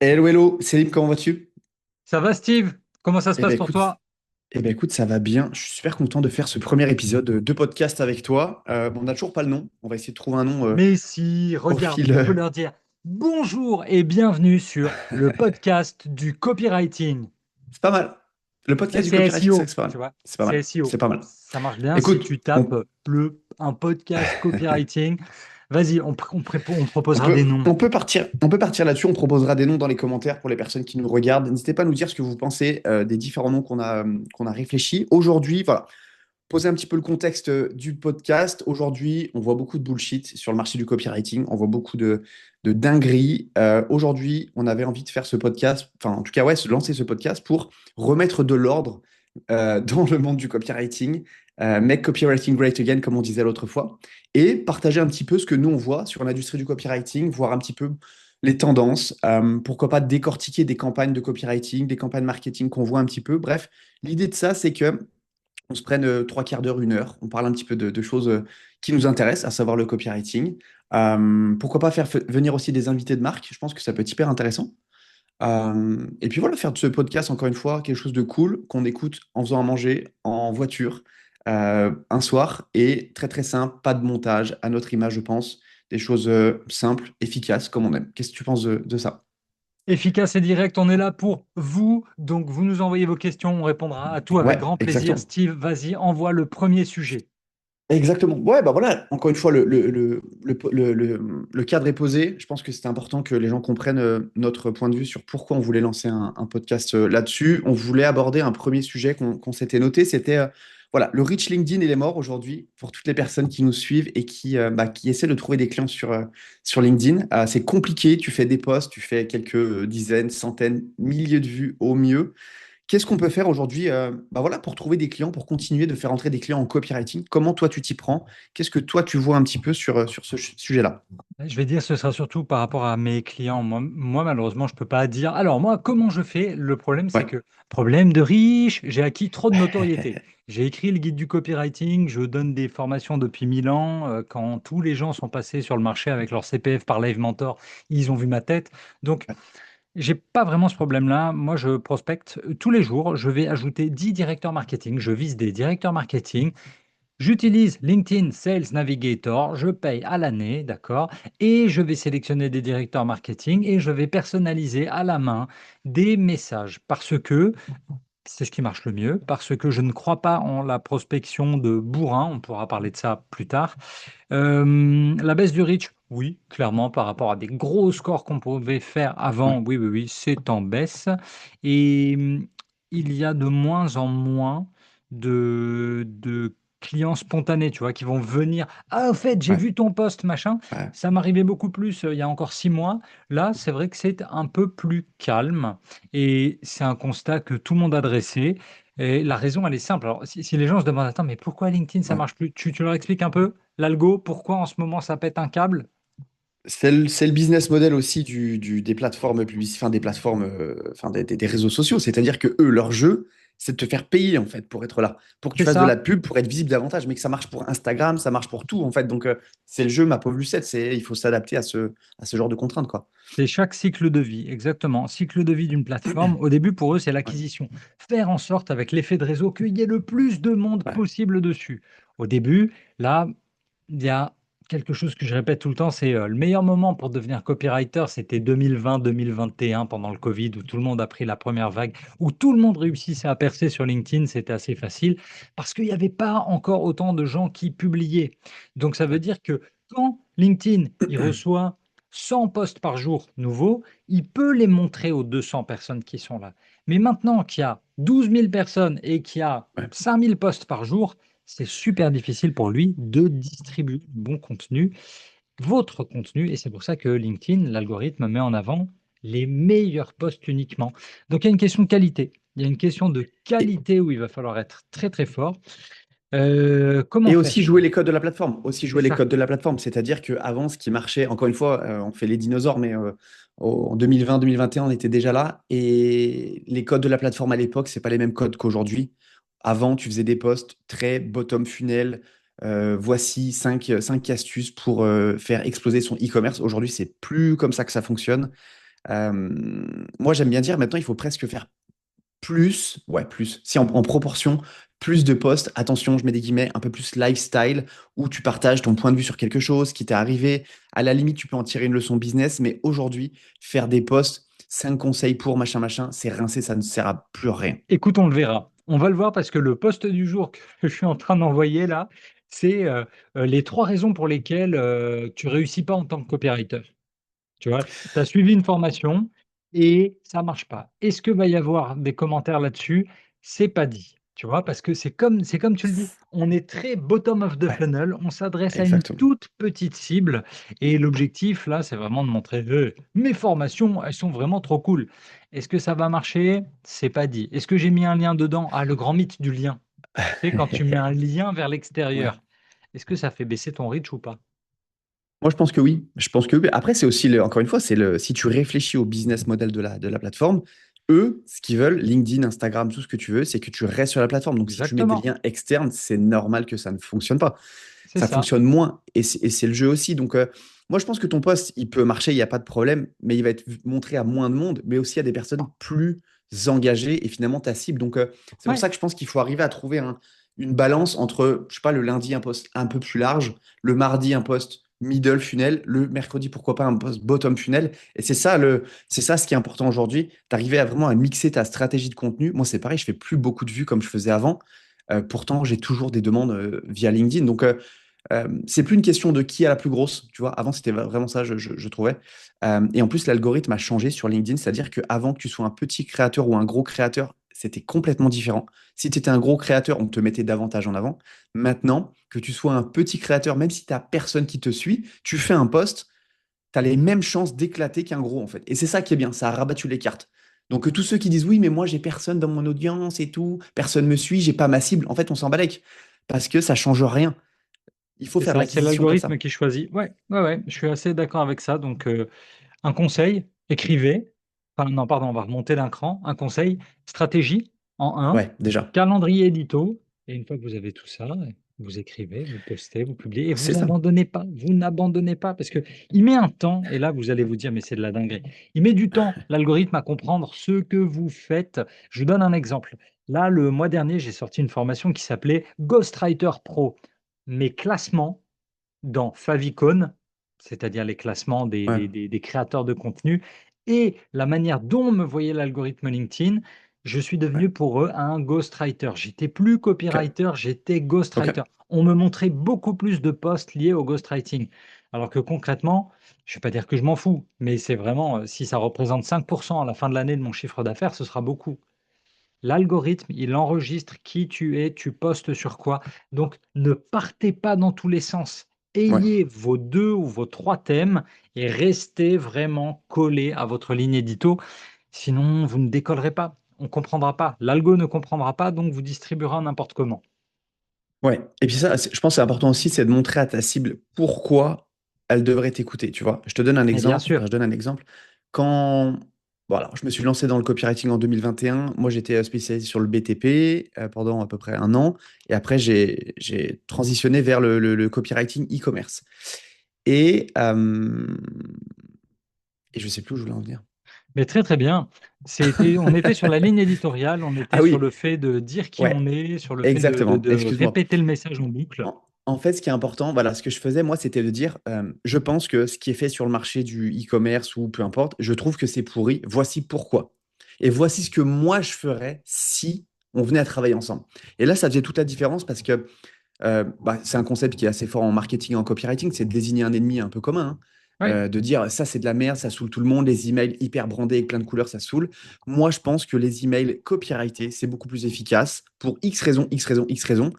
Hello, hello, Céline, comment vas-tu? Ça va, Steve? Comment ça se Eh ben passe pour écoute, toi? ça va bien. Je suis super content de faire ce premier épisode de podcast avec toi. Bon, on n'a toujours pas le nom. On va essayer de trouver un nom Mais si, au regarde, fil. on peut leur dire bonjour et bienvenue sur le podcast du copywriting. C'est pas mal. Le Et podcast du c'est copywriting, c'est vrai SEO, que c'est pas mal. tu vois, C'est pas c'est mal. SEO. C'est pas mal. Ça marche bien si Écoute, tu tapes un podcast copywriting. Vas-y, on proposera des noms. on peut partir là-dessus. On proposera des noms dans les commentaires pour les personnes qui nous regardent. N'hésitez pas à nous dire ce que vous pensez des différents noms qu'on a réfléchis. Aujourd'hui, voilà, poser un petit peu le contexte du podcast. Aujourd'hui, on voit beaucoup de bullshit sur le marché du copywriting. On voit beaucoup de dingueries. Aujourd'hui, on avait envie de faire ce podcast, enfin, en tout cas, ouais, se lancer ce podcast pour remettre de l'ordre dans le monde du copywriting. Make copywriting great again, comme on disait l'autre fois. Et partager un petit peu ce que nous, on voit sur l'industrie du copywriting, voir un petit peu les tendances. Pourquoi pas décortiquer des campagnes de copywriting, des campagnes marketing qu'on voit un petit peu. Bref, l'idée de ça, c'est que on se prenne trois quarts d'heure, une heure, on parle un petit peu de choses qui nous intéressent, à savoir le copywriting. Pourquoi pas faire venir aussi des invités de marque? Je pense que ça peut être hyper intéressant. Et puis voilà, faire de ce podcast, encore une fois, quelque chose de cool qu'on écoute en faisant à manger, en voiture, un soir, et très très simple, pas de montage, à notre image, je pense, des choses simples, efficaces, comme on aime. Qu'est-ce que tu penses de ça? Efficace et direct, on est là pour vous. Donc, vous nous envoyez vos questions, on répondra à tout avec Ouais, grand plaisir. exactement. Steve, vas-y, envoie le premier sujet. Exactement. Ouais, bah voilà, encore une fois, le cadre est posé. Je pense que c'était important que les gens comprennent notre point de vue sur pourquoi on voulait lancer un podcast là-dessus. On voulait aborder un premier sujet qu'on s'était noté, c'était voilà, le reach LinkedIn, il est mort aujourd'hui pour toutes les personnes qui nous suivent et qui essaient de trouver des clients sur LinkedIn. C'est compliqué, tu fais des posts, tu fais quelques dizaines, centaines, milliers de vues au mieux. Qu'est-ce qu'on peut faire aujourd'hui bah voilà, pour trouver des clients, pour continuer de faire entrer des clients en copywriting? Comment toi tu t'y prends? Qu'est-ce que toi tu vois un petit peu sur ce sujet-là? Je vais dire, ce sera surtout par rapport à mes clients. Malheureusement, je peux pas dire. Alors, moi, comment je fais? Le problème, c'est Ouais, que, problème de riche, j'ai acquis trop de notoriété. J'ai écrit le guide du copywriting, je donne des formations depuis 1000 ans. Quand tous les gens sont passés sur le marché avec leur CPF par Live Mentor, ils ont vu ma tête. Donc, j'ai pas vraiment ce problème-là. Moi, je prospecte tous les jours. Je vais ajouter 10 directeurs marketing. Je vise des directeurs marketing. J'utilise LinkedIn Sales Navigator, je paye à l'année, d'accord, et je vais sélectionner des directeurs marketing et je vais personnaliser à la main des messages parce que c'est ce qui marche le mieux, parce que je ne crois pas en la prospection de bourrin, on pourra parler de ça plus tard. La baisse du reach, oui, clairement, par rapport à des gros scores qu'on pouvait faire ouais, avant, oui, oui, oui, c'est en baisse. Et il y a de moins en moins de clients spontanés, tu vois, qui vont venir. Ah, au fait, j'ai ouais, vu ton post, machin. ouais. Ça m'arrivait beaucoup plus il y a encore 6 mois. Là, c'est vrai que c'est un peu plus calme. Et c'est un constat que tout le monde a dressé. Et la raison, elle est simple. Alors, si les gens se demandent, attends, mais pourquoi LinkedIn, ça Ouais. marche plus? Tu leur expliques un peu l'algo, pourquoi en ce moment ça pète un câble? C'est le business model aussi des plateformes enfin des plateformes, enfin des réseaux sociaux. C'est-à-dire que eux, leur jeu, c'est de te faire payer en fait pour être là, pour que tu C'est fasses de ça. la pub, pour être visible davantage, mais que ça marche pour Instagram, ça marche pour tout en fait. Donc c'est le jeu, ma pauvre Lucette. Il faut s'adapter à ce genre de contraintes quoi. C'est chaque cycle de vie, exactement. Cycle de vie d'une plateforme, au début, pour eux, c'est Ouais, l'acquisition. Faire en sorte, avec l'effet de réseau, qu'il y ait le plus de monde ouais, possible dessus. Au début, là, il y a quelque chose que je répète tout le temps, c'est le meilleur moment pour devenir copywriter, c'était 2020-2021, pendant le Covid, où tout le monde a pris la première vague, où tout le monde réussissait à percer sur LinkedIn, c'était assez facile, parce qu'il n'y avait pas encore autant de gens qui publiaient. Donc, ça veut ouais, dire que quand LinkedIn, il reçoit 100 posts par jour nouveaux, il peut les montrer aux 200 personnes qui sont là. Mais maintenant qu'il y a 12 000 personnes et qu'il y a ouais. 5 000 posts par jour, c'est super difficile pour lui de distribuer du bon contenu, votre contenu, et c'est pour ça que LinkedIn, l'algorithme, met en avant les meilleurs posts uniquement. Donc il y a une question de qualité. Il y a une question de Et, qualité où il va falloir être très très fort. Comment Et faire aussi jouer ça? les codes de la plateforme. Aussi C'est jouer les ça. codes de la plateforme. C'est-à-dire qu'avant, ce qui marchait, encore une fois, on fait les dinosaures, mais en 2020-2021, on était déjà là. Et les codes de la plateforme à l'époque, c'est pas les mêmes codes qu'aujourd'hui. Avant, tu faisais des posts très bottom funnel. Voici cinq astuces pour faire exploser son e-commerce. Aujourd'hui, c'est plus comme ça que ça fonctionne. Moi, j'aime bien dire maintenant, il faut presque faire plus, ouais, plus, si en proportion, plus de posts, attention, je mets des guillemets, un peu plus lifestyle, où tu partages ton point de vue sur quelque chose qui t'est arrivé. À la limite, tu peux en tirer une leçon business, mais aujourd'hui, faire des posts, 5 conseils pour machin, machin, c'est rincé, ça ne sert à plus rien. Écoute, on le verra. On va le voir parce que le post du jour que je suis en train d'envoyer là, c'est les 3 raisons pour lesquelles tu réussis pas en tant que copywriter. Tu vois, tu as suivi une formation et ça marche pas. Est-ce que va y avoir des commentaires là-dessus? C'est pas dit, tu vois? Parce que c'est comme tu le dis, on est très bottom of the Ouais, funnel, on s'adresse à une exactement. toute petite cible et l'objectif là, c'est vraiment de montrer: mes formations, elles sont vraiment trop cool». Est-ce que ça va marcher? C'est pas dit. Est-ce que j'ai mis un lien dedans? Ah, le grand mythe du lien. Tu sais, quand tu mets un lien vers Ouais. l'extérieur, est-ce que ça fait baisser ton reach ou pas? Moi, je pense que oui. Je pense que oui. Après, c'est aussi, encore une fois, si tu réfléchis au business model de la plateforme, eux, ce qu'ils veulent, LinkedIn, Instagram, tout ce que tu veux, c'est que tu restes sur la plateforme. Donc, si tu mets des Exactement, liens externes, c'est normal que ça ne fonctionne pas. c'est Ça ça. fonctionne moins. Et c'est le jeu aussi. Donc, moi, je pense que ton post, il peut marcher, il n'y a pas de problème, mais il va être montré à moins de monde, mais aussi à des personnes plus engagées et finalement ta cible. Donc, c'est pour Ouais. ça que je pense qu'il faut arriver à trouver une balance entre, je sais pas, le lundi, un post un peu plus large, le mardi, un post middle funnel, le mercredi, pourquoi pas un post bottom funnel. Et c'est ça ce qui est important aujourd'hui, d'arriver à vraiment à mixer ta stratégie de contenu. Moi, c'est pareil, je fais plus beaucoup de vues comme je faisais avant. Pourtant, j'ai toujours des demandes via LinkedIn. Donc, c'est plus une question de qui a la plus grosse, tu vois. Avant, c'était vraiment ça, je trouvais. Et en plus, l'algorithme a changé sur LinkedIn, c'est-à-dire qu'avant que tu sois un petit créateur ou un gros créateur, c'était complètement différent. Si tu étais un gros créateur, on te mettait davantage en avant. Maintenant, que tu sois un petit créateur, même si tu n'as personne qui te suit, tu fais un post, tu as les mêmes chances d'éclater qu'un gros, en fait. Et c'est ça qui est bien, ça a rabattu les cartes. Donc, tous ceux qui disent oui, mais moi, j'ai personne dans mon audience et tout, personne me suit, j'ai pas ma cible, en fait, on s'en balèque parce que ça change rien. Il faut C'est faire de ça, c'est l'acquisition comme l'algorithme ça. qui choisit. Ouais, ouais, ouais, je suis assez d'accord avec ça. Donc, un conseil, écrivez. Enfin, non, pardon, on va remonter d'un cran. Un conseil, stratégie en un, Ouais, déjà. calendrier édito. Et une fois que vous avez tout ça, vous écrivez, vous postez, vous publiez et C'est vous ça. abandonnez pas. Vous n'abandonnez pas parce que il met un temps. Et là, vous allez vous dire, mais c'est de la dinguerie. Il met du temps, l'algorithme, à comprendre ce que vous faites. Je vous donne un exemple. Là, le mois dernier, j'ai sorti une formation qui s'appelait Ghostwriter Pro. Mes classements dans Favicon, c'est-à-dire les classements des Ouais, des des des créateurs de contenu et la manière dont me voyait l'algorithme LinkedIn, je suis ouais. devenu pour eux un ghostwriter. J'étais plus Ok. copywriter, j'étais ghostwriter. Ok. On me montrait beaucoup plus de posts liés au ghostwriting. Alors que concrètement, je ne vais pas dire que je m'en fous, mais c'est vraiment, si ça représente 5 à la fin de l'année de mon chiffre d'affaires, ce sera beaucoup. L'algorithme, il enregistre qui tu es, tu postes sur quoi. Donc, ne partez pas dans tous les sens. Ouais. Ayez vos 2 ou vos 3 thèmes et restez vraiment collé à votre ligne édito. Sinon, vous ne décollerez pas. On ne comprendra pas. L'algo ne comprendra pas, donc vous distribuera n'importe comment. Ouais. Et puis ça, je pense que c'est important aussi, c'est de montrer à ta cible pourquoi elle devrait t'écouter, tu vois. Je te donne un Et bien exemple. sûr. Enfin, je donne un exemple. Quand voilà, je me suis lancé dans le copywriting en 2021, moi j'étais spécialisé sur le BTP pendant à peu près un an. Et après, j'ai transitionné vers le copywriting e-commerce. Et, euh, et je sais plus où je voulais en venir. Mais très, très bien. On était sur la ligne éditoriale, on était Ah sur oui, le fait de dire qui ouais, on est, sur le fait de de exactement. de Excuse-moi. répéter le message en boucle. En fait, ce qui est important, voilà, ce que je faisais, moi, c'était de dire, je pense que ce qui est fait sur le marché du e-commerce ou peu importe, je trouve que c'est pourri. Voici pourquoi. Et voici ce que moi, je ferais si on venait à travailler ensemble. Et là, ça faisait toute la différence parce que c'est un concept qui est assez fort en marketing et en copywriting, c'est de désigner un ennemi un peu commun, hein. Oui, De dire ça c'est de la merde, ça saoule tout le monde, les emails hyper brandés avec plein de couleurs, ça saoule. Moi je pense que les emails copyrightés, c'est beaucoup plus efficace pour X raisons, X raisons, X raisons.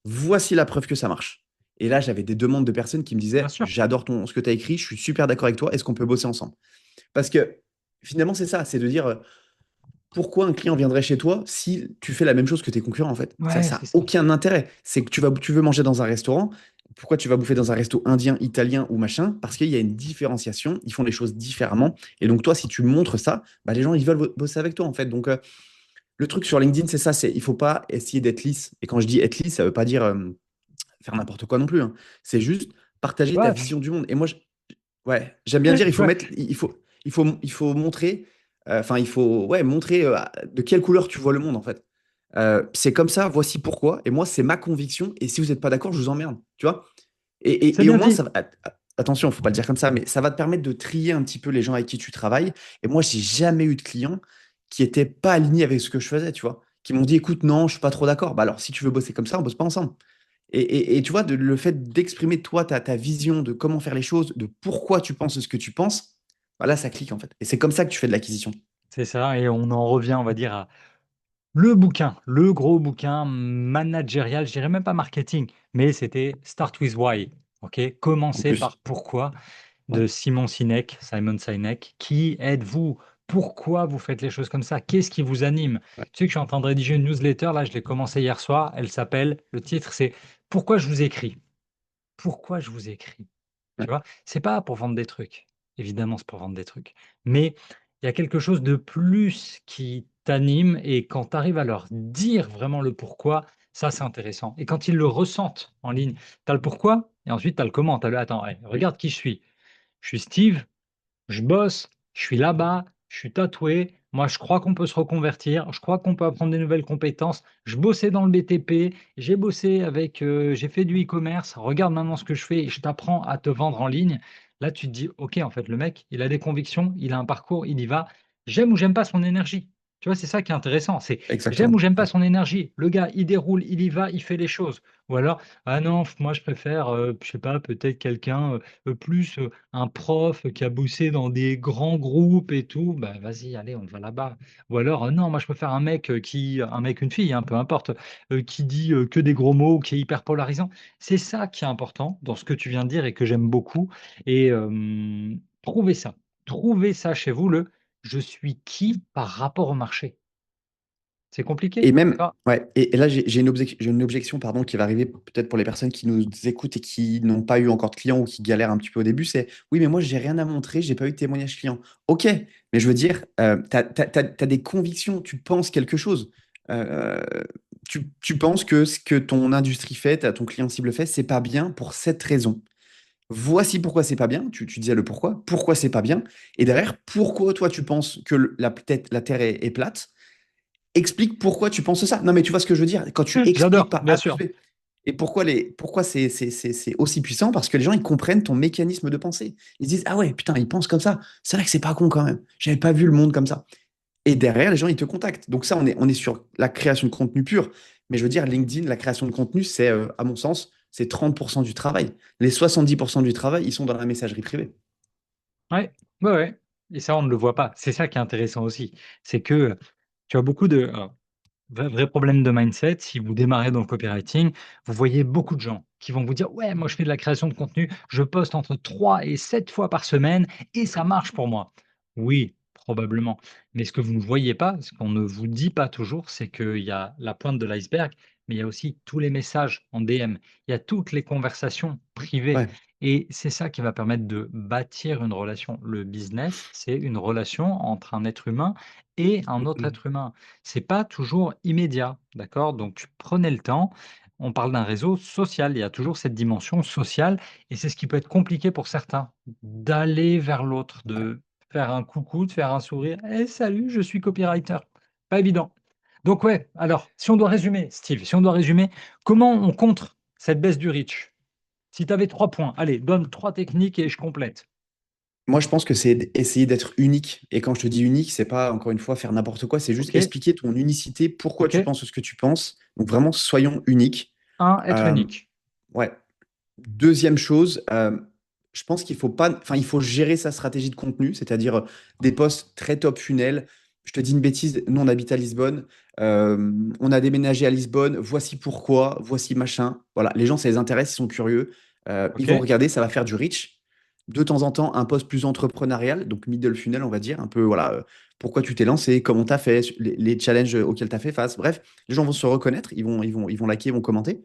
Voici la preuve que ça marche. Et là j'avais des demandes de personnes qui me bien disaient sûr. j'adore ce que tu as écrit, je suis super d'accord avec toi, est-ce qu'on peut bosser ensemble? Parce que finalement c'est ça, c'est de dire pourquoi un client viendrait chez toi si tu fais la même chose que tes concurrents, en fait? Ça, Ouais, ça c'est n'a ça. aucun intérêt. C'est que tu veux manger dans un restaurant. Pourquoi tu vas bouffer dans un resto indien, italien ou machin? Parce qu'il y a une différenciation. Ils font les choses différemment. Et donc, toi, si tu montres ça, bah, les gens, ils veulent bosser avec toi, en fait. Donc, le truc sur LinkedIn, c'est ça. Il faut pas essayer d'être lisse. Et quand je dis être lisse, ça veut pas dire faire n'importe quoi non plus, hein. C'est juste partager ta Ouais, vision du monde. Et moi, ouais, j'aime bien dire, il faut ouais. mettre, Il faut montrer, enfin, il faut ouais, montrer de quelle couleur tu vois le monde, en fait. C'est comme ça, voici pourquoi. Et moi, c'est ma conviction. Et si vous n'êtes pas d'accord, je vous emmerde. Tu vois? C'est Et au bien moins, dit. ça va. Attention, faut pas le dire comme ça, mais ça va te permettre de trier un petit peu les gens avec qui tu travailles. Et moi, j'ai jamais eu de clients qui étaient pas alignés avec ce que je faisais, tu vois, qui m'ont dit, écoute, non, je suis pas trop d'accord. Bah alors, si tu veux bosser comme ça, on bosse pas ensemble. Et tu vois, le fait d'exprimer toi ta vision de comment faire les choses, de pourquoi tu penses ce que tu penses, bah là, ça clique en fait. Et c'est comme ça que tu fais de l'acquisition. C'est ça, et on en revient, on va dire, à le bouquin, le gros bouquin managérial, je dirais même pas marketing, mais c'était Start with Why. OK? En Commencez plus. par pourquoi Ouais. de Simon Sinek. Qui êtes-vous? Pourquoi vous faites les choses comme ça? Qu'est-ce qui vous anime? Ouais. Tu sais que je suis en train de rédiger une newsletter, là, je l'ai commencé hier soir. Elle s'appelle, le titre, c'est Pourquoi je vous écris? Pourquoi je vous écris? Tu Ouais. vois? C'est pas pour vendre des trucs. Évidemment, c'est pour vendre des trucs. Mais il y a quelque chose de plus qui t'anime et quand tu arrives à leur dire vraiment le pourquoi, ça, c'est intéressant. Et quand ils le ressentent en ligne, tu as le pourquoi et ensuite tu as le comment. Tu as le attends, hey, regarde qui je suis. Je suis Steve, je bosse, je suis là-bas, je suis tatoué. Moi, je crois qu'on peut se reconvertir. Je crois qu'on peut apprendre des nouvelles compétences. Je bossais dans le BTP. J'ai bossé avec, j'ai fait du e-commerce. Regarde maintenant ce que je fais et je t'apprends à te vendre en ligne. Là, tu te dis, OK, en fait, le mec, il a des convictions, il a un parcours, il y va. J'aime ou j'aime pas son énergie. Tu vois, c'est ça qui est intéressant. C'est j'aime ou Exactement. j'aime pas Ouais. son énergie. Le gars, il déroule, il y va, il fait les choses. Ou alors, ah non, moi, je préfère, je sais pas, peut-être quelqu'un plus un prof qui a bossé dans des grands groupes et tout, bah, vas-y, allez, on va là-bas. Ou alors, non, moi je préfère un mec, un mec, une fille, hein, peu importe, qui dit, que des gros mots, qui est hyper polarisant. C'est ça qui est important dans ce que tu viens de dire et que j'aime beaucoup et trouvez ça. Trouvez ça chez vous, le: «Je suis qui par rapport au marché?» C'est Et compliqué, même, d'accord? ouais, et là, j'ai une objection pardon, qui va arriver peut-être pour les personnes qui nous écoutent et qui n'ont pas eu encore de clients ou qui galèrent un petit peu au début, c'est oui, mais moi, j'ai rien à montrer, j'ai pas eu de témoignage client. Ok, mais je veux dire, tu as des convictions, tu penses quelque chose. Euh, tu penses que ce que ton industrie fait, ton client cible fait, c'est pas bien pour cette raison. Voici pourquoi c'est pas bien. Tu disais le pourquoi c'est pas bien. Et derrière, pourquoi toi tu penses que la Terre est plate, explique pourquoi tu penses ça. Non, mais tu vois ce que je veux dire? Quand tu expliques J'adore, par bien A plus sûr. B. Et pourquoi c'est aussi puissant? Parce que les gens, ils comprennent ton mécanisme de pensée. Ils se disent, ah ouais, putain, ils pensent comme ça. C'est vrai que c'est pas con quand même. J'avais pas vu le monde comme ça. Et derrière, les gens, ils te contactent. Donc ça, on est sur la création de contenu pur. Mais je veux dire, LinkedIn, la création de contenu, c'est, à mon sens, c'est 30% du travail. Les 70% du travail, ils sont dans la messagerie privée. Ouais, ouais, ouais et ça, on ne le voit pas. C'est ça qui est intéressant aussi. C'est que, tu as beaucoup de vrai problème de mindset, si vous démarrez dans le copywriting, vous voyez beaucoup de gens qui vont vous dire: «Ouais, moi je fais de la création de contenu, je poste entre 3 et 7 fois par semaine et ça marche pour moi». Oui, probablement, mais ce que vous ne voyez pas, ce qu'on ne vous dit pas toujours, c'est qu'il y a la pointe de l'iceberg, mais il y a aussi tous les messages en DM. Il y a toutes les conversations privées Ouais. et c'est ça qui va permettre de bâtir une relation. Le business, c'est une relation entre un être humain et un autre être humain. C'est pas toujours immédiat, d'accord? Donc prenez le temps. On parle d'un réseau social, il y a toujours cette dimension sociale et c'est ce qui peut être compliqué pour certains, d'aller vers l'autre, Ouais. de faire un coucou, de faire un sourire: «Hey, salut, je suis copywriter». Pas évident. Donc ouais, alors si on doit résumer, Steve, si on doit résumer, comment on contre cette baisse du reach? Si tu avais 3 points, allez, donne 3 techniques et je complète. Moi, je pense que c'est essayer d'être unique. Et quand je te dis unique, c'est pas, encore une fois, faire n'importe quoi, c'est juste OK, expliquer ton unicité, pourquoi tu OK. penses ce que tu penses. Donc vraiment, soyons uniques. Un, être Euh, unique. ouais. Deuxième chose, je pense qu'il faut pas, enfin, il faut gérer sa stratégie de contenu, c'est-à-dire des posts très top funnel. Je te dis une bêtise, nous on habite à Lisbonne, on a déménagé à Lisbonne, voici pourquoi, voici machin. Voilà, les gens ça les intéresse, ils sont curieux, ils vont OK, regarder, ça va faire du reach. De temps en temps, un post plus entrepreneurial, donc middle funnel, on va dire, un peu, voilà, pourquoi tu t'es lancé, comment tu as fait, les challenges auxquels tu as fait face. Bref, les gens vont se reconnaître, ils vont liker, ils vont commenter.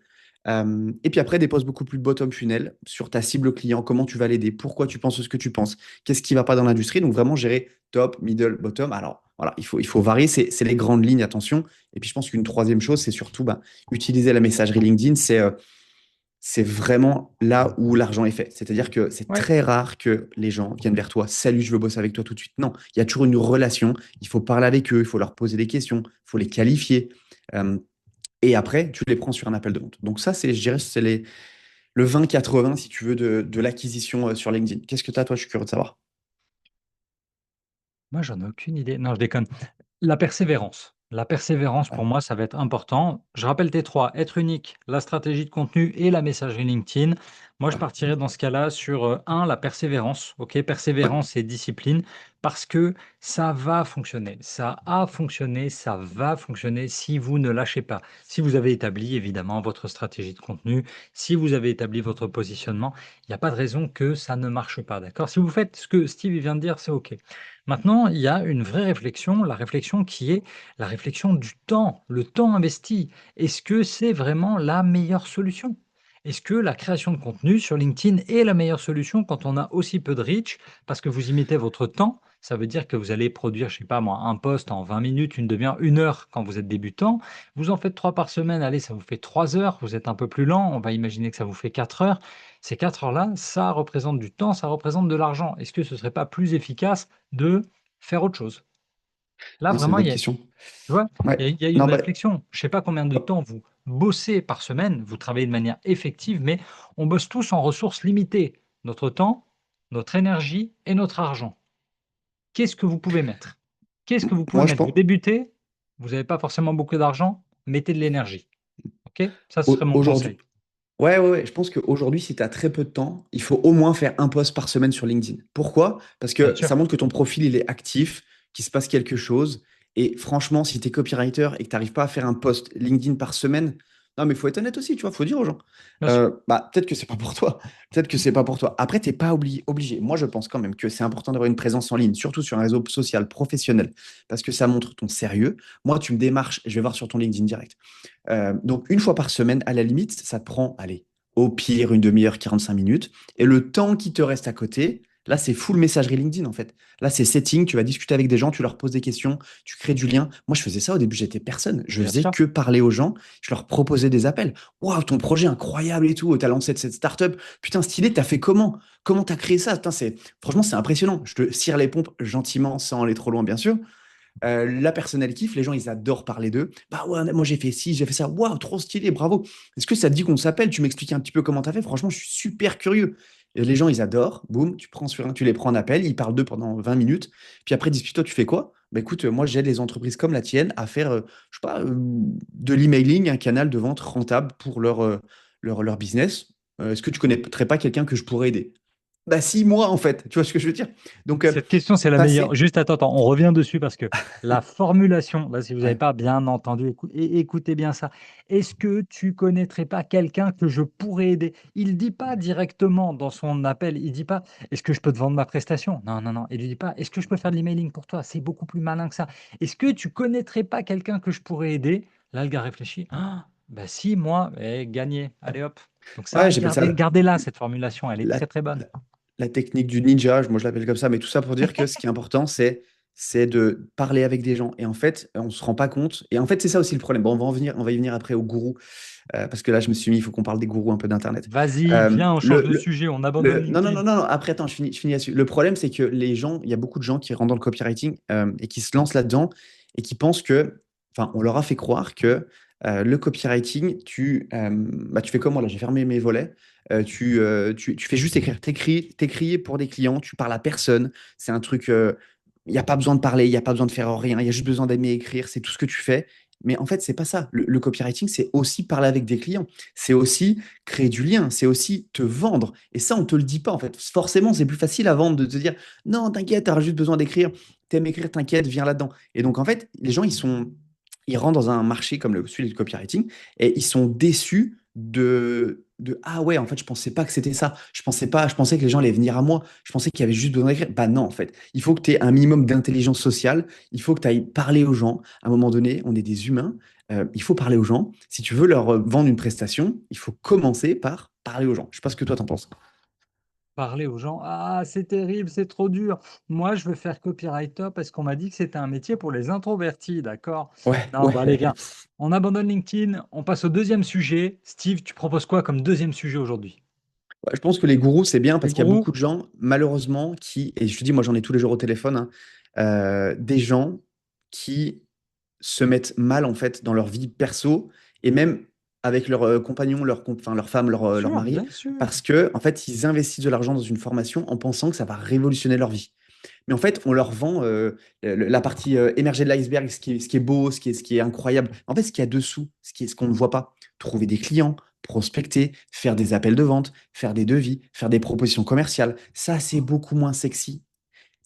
Et puis après, des posts beaucoup plus bottom funnel sur ta cible client, comment tu vas l'aider, pourquoi tu penses ce que tu penses, qu'est-ce qui ne va pas dans l'industrie. Donc vraiment gérer top, middle, bottom. Alors voilà, il faut varier, c'est les grandes lignes, attention. Et puis je pense qu'une troisième chose, c'est surtout bah, utiliser la messagerie LinkedIn. c'est vraiment là où l'argent est fait. C'est-à-dire que c'est Ouais. très rare que les gens viennent vers toi, salut, je veux bosser avec toi tout de suite. Non, il y a toujours une relation, il faut parler avec eux, il faut leur poser des questions, il faut les qualifier. Euh, et après, tu les prends sur un appel de vente. Donc ça, je dirais, c'est le 20-80, si tu veux, de l'acquisition sur LinkedIn. Qu'est-ce que tu as, toi? Je suis curieux de savoir. Moi, j'en ai aucune idée. Non, je déconne. La persévérance. La persévérance, Ouais, pour moi, ça va être important. Je rappelle tes 3: être unique, la stratégie de contenu et la messagerie LinkedIn. Moi, je ouais, partirais dans ce cas-là sur, 1, la persévérance, OK? ouais. Persévérance et discipline parce que ça va fonctionner. Ça a fonctionné, ça va fonctionner si vous ne lâchez pas. Si vous avez établi évidemment votre stratégie de contenu, si vous avez établi votre positionnement, il n'y a pas de raison que ça ne marche pas, d'accord? Si vous faites ce que Steve vient de dire, c'est OK. Maintenant, il y a une vraie réflexion, la réflexion qui est la réflexion du temps, le temps investi. Est-ce que c'est vraiment la meilleure solution? Est-ce que la création de contenu sur LinkedIn est la meilleure solution quand on a aussi peu de reach? Parce que vous y mettez votre temps, ça veut dire que vous allez produire, je sais pas moi, un post en 20 minutes, une demi-heure, 1 heure quand vous êtes débutant. Vous en faites 3 par semaine, allez, ça vous fait 3 heures. Vous êtes un peu plus lent, on va imaginer que ça vous fait 4 heures. Ces 4 heures-là, ça représente du temps, ça représente de l'argent. Est-ce que ce serait pas plus efficace de faire autre chose? Là, Non, c'est une vraiment, bonne question. tu vois, Ouais. il y a une Non, bah, réflexion. Je ne sais pas combien de temps vous bossez par semaine, vous travaillez de manière effective, mais on bosse tous en ressources limitées. Notre temps, notre énergie et notre argent. Qu'est-ce que vous pouvez mettre? Qu'est-ce que vous pouvez moi, je mettre? Vous pense. débutez, vous n'avez pas forcément beaucoup d'argent, mettez de l'énergie. OK? Ça, ce serait mon Aujourd'hui, conseil. ouais, ouais, ouais, je pense qu'aujourd'hui, si tu as très peu de temps, il faut au moins faire un post par semaine sur LinkedIn. Pourquoi? Parce Bien que sûr. ça montre que ton profil, il est actif, qu'il se passe quelque chose. Et franchement, si tu es copywriter et que tu n'arrives pas à faire un post LinkedIn par semaine, non, mais il faut être honnête aussi, tu vois, faut dire aux gens. Bien sûr. Bah, peut-être que c'est pas pour toi. Peut-être que c'est pas pour toi. Après, t'es pas obligé. Moi, je pense quand même que c'est important d'avoir une présence en ligne, surtout sur un réseau social professionnel, parce que ça montre ton sérieux. Moi, tu me démarches, je vais voir sur ton LinkedIn direct. Donc, une fois par semaine, à la limite, ça te prend, allez, au pire, une demi-heure, 45 minutes. Et le temps qui te reste à côté, là, c'est full messagerie LinkedIn, en fait. Là, c'est setting, tu vas discuter avec des gens, tu leur poses des questions, tu crées du lien. Moi, je faisais ça au début, j'étais personne. Je Bien faisais sûr. que parler aux gens, je leur proposais des appels. Waouh, ton projet incroyable et tout, t'as lancé cette startup. Putain, stylé, t'as fait comment? Comment t'as créé ça? Putain, franchement, c'est impressionnant. Je te cire les pompes gentiment, sans aller trop loin, bien sûr. La personne, elle kiffe, les gens, ils adorent parler d'eux. Bah ouais, moi j'ai fait ci, j'ai fait ça. Waouh, trop stylé, bravo. Est-ce que ça te dit qu'on s'appelle? Tu m'expliques un petit peu comment t'as fait? Franchement, je suis super curieux. Et les gens, ils adorent. Boum, tu les prends en appel, ils parlent d'eux pendant 20 minutes. Puis après, ils disent, toi, tu fais quoi? Bah écoute, moi, j'aide les entreprises comme la tienne à faire, je sais pas, de l'emailing, un canal de vente rentable pour leur business. Est-ce que tu connaîtrais pas quelqu'un que je pourrais aider? Bah si, moi, en fait. Tu vois ce que je veux dire? Donc, Cette question, c'est la meilleure. passer. Juste, attends, on revient dessus parce que la formulation, là, si vous n'avez Ouais. pas bien entendu, écoutez bien ça. Est-ce que tu connaîtrais pas quelqu'un que je pourrais aider? Il dit pas directement dans son appel, il dit pas, est-ce que je peux te vendre ma prestation? Non, non, non. Il lui dit pas, est-ce que je peux faire de l'emailing pour toi? C'est beaucoup plus malin que ça. Est-ce que tu connaîtrais pas quelqu'un que je pourrais aider? Là, le gars réfléchit. Ah, bah si, moi, gagné. Allez hop. Donc Ouais, ça, j'appelle ça gardez-la, cette formulation, elle est la, très très bonne. la- la technique du ninja, moi je l'appelle comme ça, mais tout ça pour dire que ce qui est important, c'est de parler avec des gens. Et en fait, on se rend pas compte. Et en fait, c'est ça aussi le problème. Bon, on va y venir après aux gourous, parce que là, je me suis mis, il faut qu'on parle des gourous un peu d'Internet. Vas-y, Euh, viens, on change le, de le, sujet, on abandonne non, non, LinkedIn. non, non, non, après, attends, je finis là-dessus. Le problème, c'est que les gens, il y a beaucoup de gens qui rentrent dans le copywriting et qui se lancent là-dedans et qui pensent que, enfin, on leur a fait croire que le copywriting, bah, tu fais comme moi, là, j'ai fermé mes volets. Tu fais juste écrire, t'écris pour des clients, tu parles à personne. C'est un truc, il n'y a pas besoin de parler, il n'y a pas besoin de faire rien, il y a juste besoin d'aimer écrire, c'est tout ce que tu fais. Mais en fait, c'est pas ça. Le copywriting, c'est aussi parler avec des clients. C'est aussi créer du lien. C'est aussi te vendre. Et ça, on te le dit pas, en fait. Forcément, c'est plus facile à vendre de te dire, non, t'inquiète, t'auras juste besoin d'écrire. T'aimes écrire, t'inquiète, viens là-dedans. Et donc, en fait, les gens, ils rentrent dans un marché comme celui du copywriting et ils sont déçus ah ouais, en fait, je pensais pas que c'était ça. Je pensais que les gens allaient venir à moi. Je pensais qu'il y avait juste besoin d'écrire. Bah non, en fait. Il faut que tu aies un minimum d'intelligence sociale. Il faut que tu ailles parler aux gens. À un moment donné, on est des humains. Il faut parler aux gens. Si tu veux leur vendre une prestation, il faut commencer par parler aux gens. Je sais pas ce que toi t'en penses. parler aux gens: «Ah, c'est terrible, c'est trop dur. Moi, je veux faire copywriter parce qu'on m'a dit que c'était un métier pour les introvertis», d'accord? Ouais, Non, ouais. bah, les gars, on abandonne LinkedIn, on passe au deuxième sujet. Steve, tu proposes quoi comme deuxième sujet aujourd'hui? Ouais, je pense que les gourous, c'est bien Les parce qu'il y a gourous? beaucoup de gens, malheureusement, qui, et je te dis, moi j'en ai tous les jours au téléphone, hein, des gens qui se mettent mal en fait dans leur vie perso et même avec leurs compagnons, enfin, leur femme, leur mari, Bien sûr. parce que en fait, ils investissent de l'argent dans une formation en pensant que ça va révolutionner leur vie. Mais en fait, on leur vend la partie émergée de l'iceberg, ce qui est beau, ce qui est incroyable. En fait, ce qu'il y a dessous, ce qu'on ne voit pas. Trouver des clients, prospecter, faire des appels de vente, faire des devis, faire des propositions commerciales. Ça, c'est beaucoup moins sexy.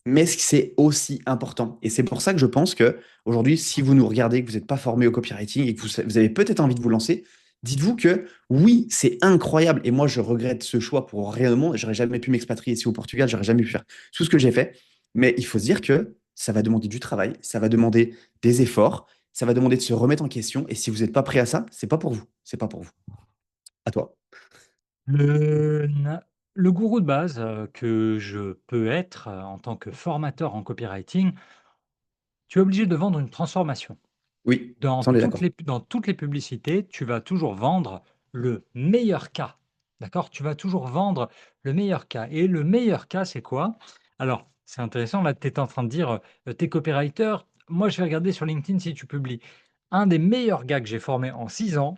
Mais c'est aussi important. Et c'est pour ça que je pense que aujourd'hui, si vous nous regardez, que vous n'êtes pas formé au copywriting et que vous avez peut-être envie de vous lancer, dites-vous que oui, c'est incroyable. Et moi, je regrette ce choix pour rien au monde. J'aurais jamais pu m'expatrier ici au Portugal, j'aurais jamais pu faire tout ce que j'ai fait. Mais il faut se dire que ça va demander du travail, ça va demander des efforts, ça va demander de se remettre en question. Et si vous n'êtes pas prêt à ça, c'est pas pour vous. C'est pas pour vous. À toi. Le na le gourou de base, que je peux être, en tant que formateur en copywriting, tu es obligé de vendre une transformation. Oui, ça on est d'accord. Dans toutes les publicités, tu vas toujours vendre le meilleur cas, d'accord? Tu vas toujours vendre le meilleur cas et le meilleur cas, c'est quoi? Alors, c'est intéressant, là, tu étais en train de dire, tu es copywriter. Moi, je vais regarder sur LinkedIn si tu publies. Un des meilleurs gars que j'ai formé en 6 ans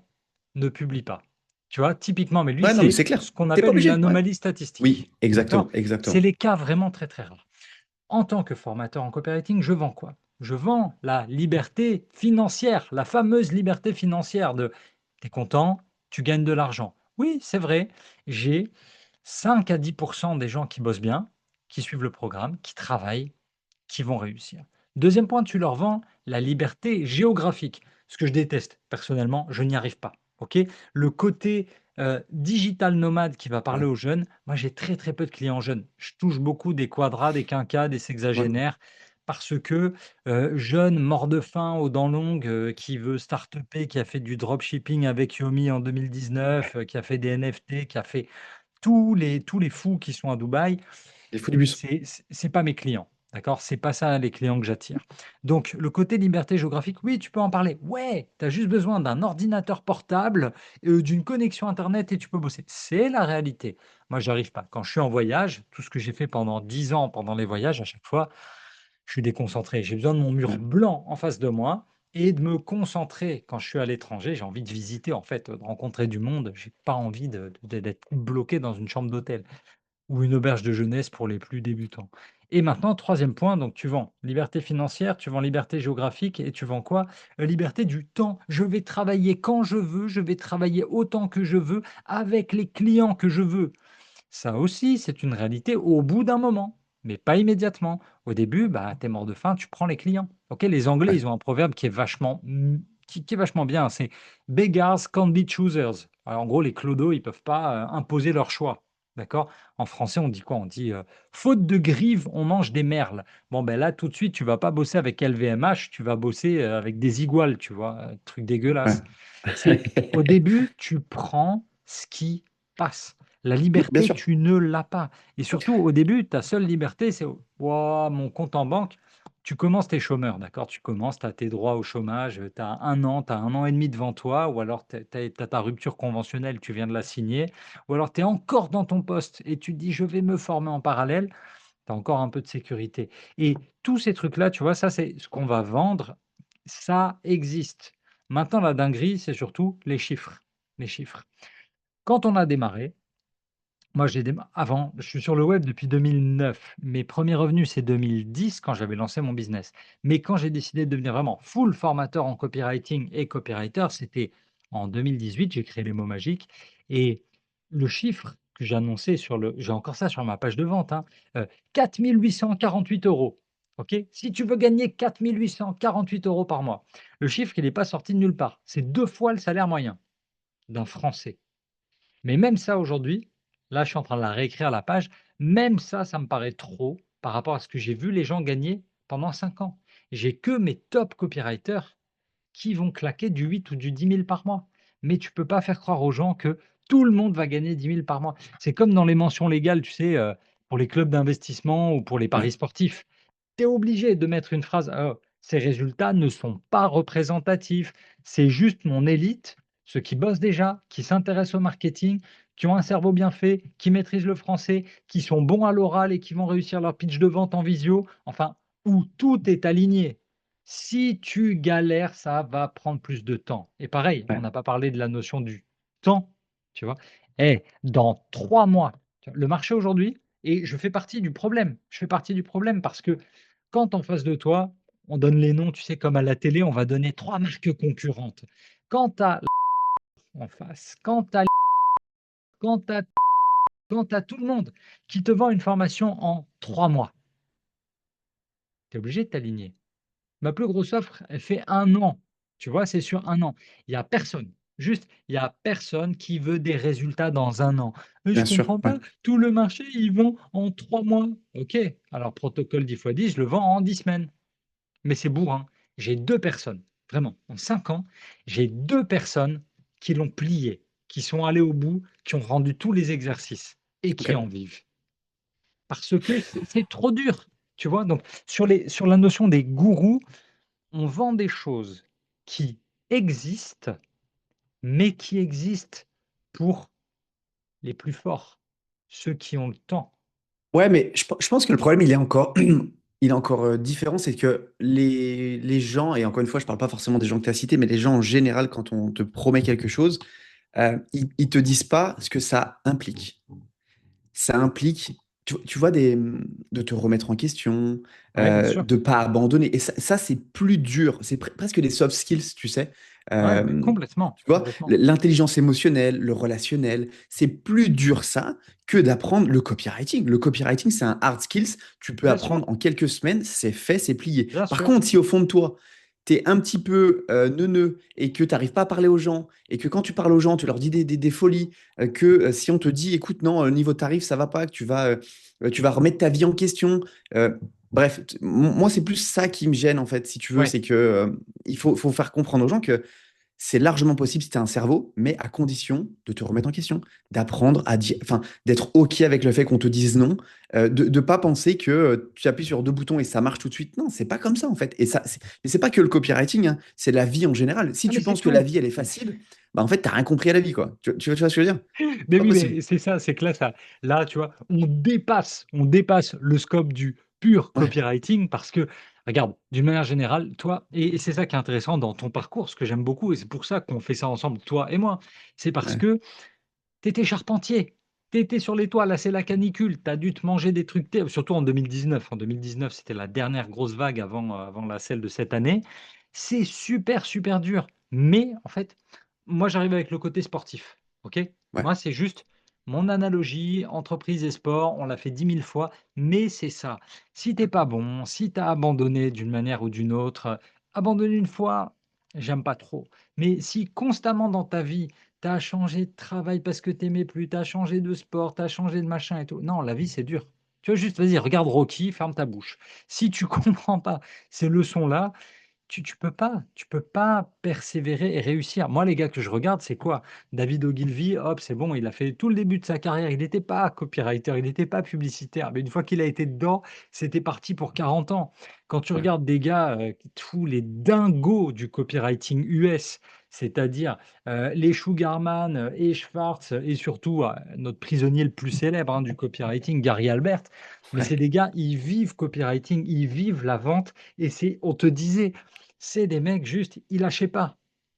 ne publie pas. Tu vois? Typiquement, mais lui, Ouais, non, mais c'est c'est clair. ce qu'on T'es pas appelle une obligé. Ouais. anomalie statistique, Oui, exactement, d'accord? C'est exactement. les cas vraiment très, très rares. En tant que formateur en copywriting, je vends quoi? Je vends la liberté financière, la fameuse liberté financière de tu es content, tu gagnes de l'argent. Oui, c'est vrai, j'ai 5 à 10 des gens qui bossent bien, qui suivent le programme, qui travaillent, qui vont réussir. Deuxième point, tu leur vends la liberté géographique, ce que je déteste. Personnellement, je n'y arrive pas. OK? Le côté digital nomade qui va parler Ouais, aux jeunes, moi j'ai très très peu de clients jeunes. Je touche beaucoup des quadras, des quinquas, des ouais. sexagénaires parce que jeune, mort de faim, aux dents longues, qui veut start-upper, qui a fait du dropshipping avec Yomi en 2019, qui a fait des NFT, qui a fait tous les fous qui sont à Dubaï, Les fous du bus. c'est pas mes clients, d'accord? C'est pas ça les clients que j'attire. Donc le côté liberté géographique, oui, tu peux en parler. Ouais, tu as juste besoin d'un ordinateur portable, d'une connexion internet et tu peux bosser. C'est la réalité. Moi, j'arrive pas. Quand je suis en voyage, tout ce que j'ai fait pendant 10 ans pendant les voyages, à chaque fois, je suis déconcentré. J'ai besoin de mon mur Ouais. blanc en face de moi et de me concentrer. Quand je suis à l'étranger, j'ai envie de visiter en fait, de rencontrer du monde. J'ai pas envie d'être bloqué dans une chambre d'hôtel. Ou une auberge de jeunesse pour les plus débutants. Et maintenant, troisième point, donc tu vends liberté financière, tu vends liberté géographique et tu vends quoi? Liberté du temps. Je vais travailler quand je veux, je vais travailler autant que je veux, avec les clients que je veux. Ça aussi, c'est une réalité au bout d'un moment, mais pas immédiatement. Au début, bah, tu es mort de faim, tu prends les clients. OK, les Anglais, Ouais. ils ont un proverbe qui est vachement, qui est vachement bien, c'est «Beggars can't be choosers». Alors, en gros, les clodos, ils peuvent pas, imposer leur choix, d'accord? En français, on dit quoi? On dit, «Faute de grives, on mange des merles». Bon, ben, là, tout de suite, tu vas pas bosser avec LVMH, tu vas bosser, avec des iguales, tu vois? Truc Ouais. dégueulasse. C'est au début, tu prends ce qui passe. La Oui, bien liberté, sûr. tu ne l'as pas et surtout au début, ta seule liberté, c'est: «Waouh, mon compte en banque». Tu commences, tu es chômeur, d'accord? Tu commences, tu as tes droits au chômage, tu as 1 an, tu as 1 an et demi devant toi ou alors tu as ta rupture conventionnelle, tu viens de la signer ou alors tu es encore dans ton poste et tu te dis: «Je vais me former en parallèle». Tu as encore un peu de sécurité et tous ces trucs-là, tu vois, ça, c'est ce qu'on va vendre, ça existe. Maintenant, la dinguerie, c'est surtout les chiffres, les chiffres. Quand on a démarré, moi, j'ai déma avant, je suis sur le web depuis 2009. Mes premiers revenus, c'est 2010 quand j'avais lancé mon business. Mais quand j'ai décidé de devenir vraiment full formateur en copywriting et copywriter, c'était en 2018, j'ai créé les mots magiques et le chiffre que j'ai annoncé j'ai encore ça sur ma page de vente, hein, 4 848 €. OK? Si tu veux gagner 4 848 € par mois, le chiffre, il est pas sorti de nulle part. C'est 2 fois le salaire moyen d'un Français. Mais même ça aujourd'hui, là, je suis en train de la réécrire la page, même ça, ça me paraît trop par rapport à ce que j'ai vu les gens gagner pendant 5 ans. J'ai que mes top copywriters qui vont claquer du 8 ou du 10 000 par mois. Mais tu peux pas faire croire aux gens que Tout le monde va gagner 10 000 par mois. C'est comme dans les mentions légales, tu sais, pour les clubs d'investissement ou pour les Ouais, paris sportifs. Tu es obligé de mettre une phrase: ces résultats ne sont pas représentatifs. C'est juste mon élite, ceux qui bossent déjà, qui s'intéressent au marketing, qui ont un cerveau bien fait, qui maîtrisent le français, qui sont bons à l'oral et qui vont réussir leur pitch de vente en visio. Enfin, où tout est aligné. Si tu galères, ça va prendre plus de temps. Et pareil, on ouais, n'a pas parlé de la notion du temps, tu vois? Dans 3 mois, tu vois, le marché aujourd'hui, et je fais partie du problème. Je fais partie du problème parce que quand en face de toi, on donne les noms, tu sais, comme à la télé, on va donner 3 marques concurrentes. Quand tu as en face, quand tu as tout le monde qui te vend une formation en 3 mois, tu es obligé de t'aligner. Ma plus grosse offre, elle fait 1 an. Tu vois, c'est sur 1 an. Il y a personne, juste, il y a personne qui veut des résultats dans 1 an. «Mais je bien sûr. comprends Ouais. pas, tout le marché, ils vend en 3 mois». OK, alors protocole 10 x 10, je le vends en 10 semaines. Mais c'est bourrin. J'ai 2 personnes, vraiment, en 5 ans, j'ai 2 personnes qui l'ont plié, qui sont allées au bout, qui ont rendu tous les exercices et qui Ok. en vivent. Parce que c'est trop dur, tu vois? Donc sur la notion des gourous, on vend des choses qui existent, mais qui existent pour les plus forts, ceux qui ont le temps. Ouais, mais je pense que le problème, il est encore, il est encore différent. C'est que les gens, et encore une fois, je parle pas forcément des gens que tu as cités, mais les gens en général, quand on te promet quelque chose, ils te disent pas ce que ça implique. Ça implique, tu vois, de te remettre en question, Ouais, bien sûr. de pas abandonner. Et ça, c'est plus dur. C'est presque des soft skills, tu sais. Ouais, mais Euh, complètement, Tu vois, complètement. l'intelligence émotionnelle, le relationnel, c'est plus dur ça que d'apprendre le copywriting. Le copywriting, c'est un hard skills. Tu peux Bien sûr, apprendre en quelques semaines, c'est fait, c'est plié. bien Par sûr. contre, si au fond de toi, tu es un petit peu neuneux et que tu n'arrives pas à parler aux gens, et que quand tu parles aux gens, tu leur dis des folies, que si on te dit, écoute, non, niveau tarif, ça va pas, que tu vas remettre ta vie en question. euh, Bref, moi, c'est plus ça qui me gêne, en fait, si tu veux, Ouais. c'est que faut faire comprendre aux gens que c'est largement possible si tu as un cerveau, mais à condition de te remettre en question, d'apprendre à dire, enfin, d'être OK avec le fait qu'on te dise non, de ne pas penser que tu appuies sur deux boutons et ça marche tout de suite. Non, c'est pas comme ça en fait. Et c'est pas que le copywriting, hein, c'est la vie en général. Si Ah mais tu c'est penses que la tout. vie elle est facile, bah en fait, t'as rien compris à la vie, quoi. Tu vois ce que je veux dire? Mais Pas oui, possible. mais c'est ça, c'est que là, tu vois, on dépasse le scope du pur Ouais, copywriting parce que, regarde, d'une manière générale, toi, et c'est ça qui est intéressant dans ton parcours, ce que j'aime beaucoup, et c'est pour ça qu'on fait ça ensemble, toi et moi, c'est parce ouais, que tu étais charpentier, tu étais sur les toits, là, c'est la canicule, tu as dû te manger des trucs, surtout en 2019. En 2019, c'était la dernière grosse vague avant celle de cette année. C'est super, super dur. Mais en fait, moi, j'arrive avec le côté sportif. OK? ouais, Moi, c'est juste mon analogie, entreprise et sport, on l'a fait 10 000 fois, mais c'est ça. Si t'es pas bon, si tu as abandonné d'une manière ou d'une autre, abandonner une fois, j'aime pas trop. Mais si constamment dans ta vie, tu as changé de travail parce que tu aimais plus, tu as changé de sport, tu as changé de machin et tout. Non, la vie, c'est dur. Tu vois, juste, vas-y, regarde Rocky, ferme ta bouche. Si tu comprends pas ces leçons-là, tu peux pas persévérer et réussir. Moi, les gars que je regarde, c'est quoi? David Ogilvy, hop, c'est bon, il a fait tout le début de sa carrière. Il n'était pas copywriter, il n'était pas publicitaire. Mais une fois qu'il a été dedans, c'était parti pour 40 ans. Quand tu ouais, regardes des gars, tous les dingos du copywriting US, c'est-à-dire les Sugarman et Schwartz, et surtout notre prisonnier le plus célèbre, hein, du copywriting, Gary Albert. Mais c'est ouais, des gars, ils vivent copywriting, ils vivent la vente. Et on te disait, c'est des mecs juste, ils lâchaient pas.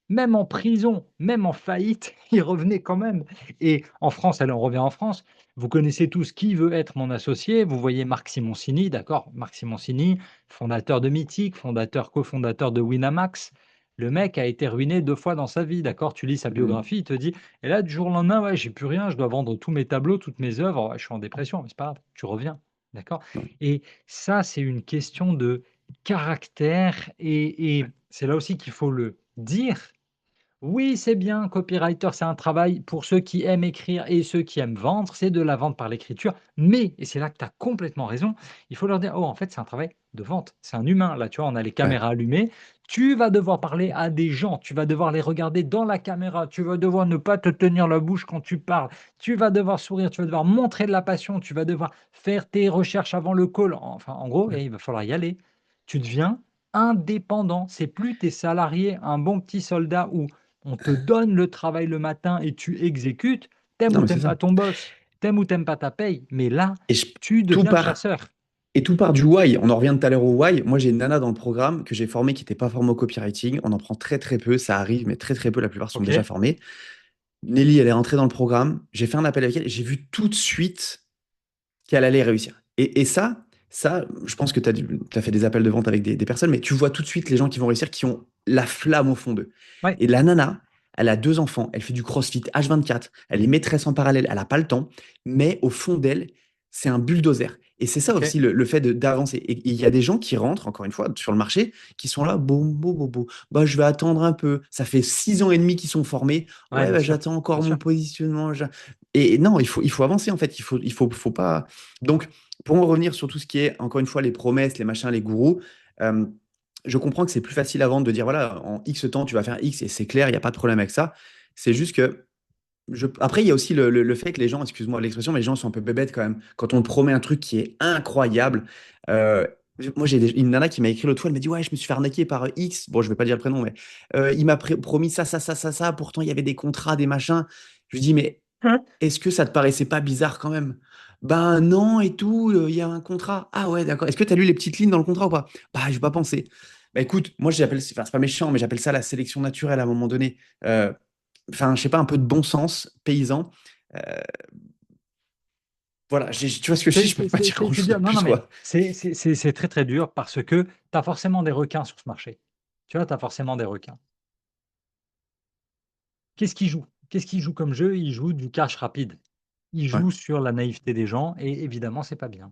Même en prison, même en faillite, ils revenaient quand même. Et en France, allez, on revient en France. Vous connaissez tous qui veut être mon associé. Vous voyez Marc Simoncini, d'accord? Marc Simoncini, fondateur de Mythique, cofondateur de Winamax. Le mec a été ruiné 2 fois dans sa vie, d'accord? Tu lis sa mm, biographie, il te dit, et là, du jour au lendemain, ouais, j'ai plus rien, je dois vendre tous mes tableaux, toutes mes œuvres, ouais, je suis en dépression, mais c'est pas grave, tu reviens, d'accord? ouais, Et ça, c'est une question de caractère, et c'est là aussi qu'il faut le dire. Oui, c'est bien, copywriter, c'est un travail pour ceux qui aiment écrire et ceux qui aiment vendre, c'est de la vente par l'écriture. Mais, et c'est là que tu as complètement raison, il faut leur dire, oh, en fait, c'est un travail de vente, c'est un humain. Là, tu vois, on a les ouais, caméras allumées, Tu vas devoir parler à des gens, tu vas devoir les regarder dans la caméra, tu vas devoir ne pas te tenir la bouche quand tu parles, tu vas devoir sourire, tu vas devoir montrer de la passion, tu vas devoir faire tes recherches avant le call. Enfin, en gros, Ouais. il va falloir y aller. Tu deviens indépendant. C'est plus tes salariés, un bon petit soldat où on te donne le travail le matin et tu exécutes. T'aimes Non, ou mais c'est t'aimes pas ça. ton boss, t'aimes ou t'aimes pas ta paye, mais là, Et tu tout deviens le part, chasseur. et tout part du why. On en revient tout à l'heure au why. Moi, j'ai une nana dans le programme que j'ai formée qui n'était pas formée au copywriting. On en prend très très peu, ça arrive, mais très très peu. La plupart sont Ok? déjà formés. Nelly, elle est rentrée dans le programme. J'ai fait un appel avec elle. J'ai vu tout de suite qu'elle allait réussir. Et ça, je pense que tu as fait des appels de vente avec des personnes, mais tu vois tout de suite les gens qui vont réussir, qui ont la flamme au fond d'eux. Ouais, Et la nana, elle a 2 enfants, elle fait du crossfit H24, elle est maîtresse en parallèle, elle n'a pas le temps, mais au fond d'elle, c'est un bulldozer. Et c'est ça ok. aussi le fait d'avancer. Et il y a des gens qui rentrent, encore une fois, sur le marché, qui sont là, bon, bon, bon, bon, bah, je vais attendre un peu. Ça fait 6 ans et demi qu'ils sont formés. Ouais, Ouais, bien bah, sûr. j'attends Bien encore mon sûr. positionnement. Et non, il faut avancer, en fait. Faut pas. Donc, pour en revenir sur tout ce qui est, encore une fois, les promesses, les machins, les gourous, euh, je comprends que c'est plus facile à vendre de dire, voilà, en X temps, tu vas faire X et c'est clair, il n'y a pas de problème avec ça. C'est juste que après, il y a aussi le fait que les gens, excuse-moi l'expression, mais les gens sont un peu bébêtes quand même. Quand on te promet un truc qui est incroyable, euh, moi j'ai une nana qui m'a écrit l'autre fois, elle m'a dit, ouais, je me suis fait arnaquer par X, bon, je vais pas dire le prénom, mais il m'a promis ça, ça, ça, ça, ça, pourtant il y avait des contrats, des machins. Je lui dis, mais est-ce que ça te paraissait pas bizarre quand même? Ben non et tout, il y a un contrat. Ah ouais, d'accord. Est-ce que tu as lu les petites lignes dans le contrat ou pas? Bah, je vais pas pensé. Bah écoute, moi j'appelle, enfin, c'est pas méchant, mais j'appelle ça la sélection naturelle à un moment donné. Enfin, je sais pas, un peu de bon sens paysan. Euh, voilà, tu vois ce que je dis, je peux pas dire C'est grand-chose de dur. Non, non, plus, mais quoi. c'est très, très dur parce que tu as forcément des requins sur ce marché. Tu vois, tu as forcément des requins. Qu'est-ce qu'ils jouent? Qu'est-ce qu'ils jouent comme jeu? Ils jouent du cash rapide. Ils Ouais, jouent sur la naïveté des gens et évidemment, c'est pas bien.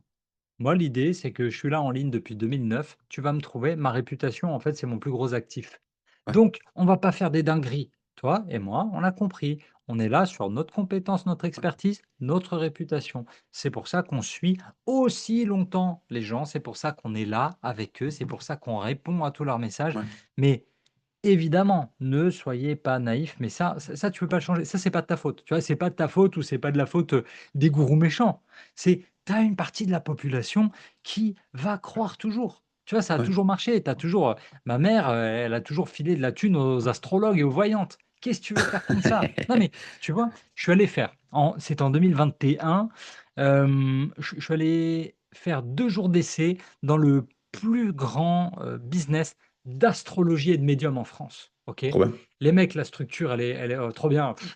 Moi, l'idée, c'est que je suis là en ligne depuis 2009. Tu vas me trouver. Ma réputation, en fait, c'est mon plus gros actif. ouais, Donc, on va pas faire des dingueries. Toi et moi, on a compris. On est là sur notre compétence, notre ouais, expertise, notre réputation. C'est pour ça qu'on suit aussi longtemps les gens. C'est pour ça qu'on est là avec eux. C'est pour ça qu'on répond à tous leurs messages. ouais, Mais évidemment, ne soyez pas naïfs, mais ça, tu peux pas le changer. Ça, c'est pas de ta faute. Tu vois, c'est pas de ta faute ou c'est pas de la faute, des gourous méchants. Tu as une partie de la population qui va croire toujours. Tu vois, ça a ouais. toujours marché. Tu toujours, ma mère, elle a toujours filé de la thune aux astrologues et aux voyantes. Qu'est-ce que tu veux faire comme ça? Non, mais tu vois, je suis allé faire c'était en 2021, je suis allé faire 2 jours d'essai dans le plus grand, business d'astrologie et de médium en France, OK? Trop bien. Les mecs, la structure, elle est, trop bien. Pff,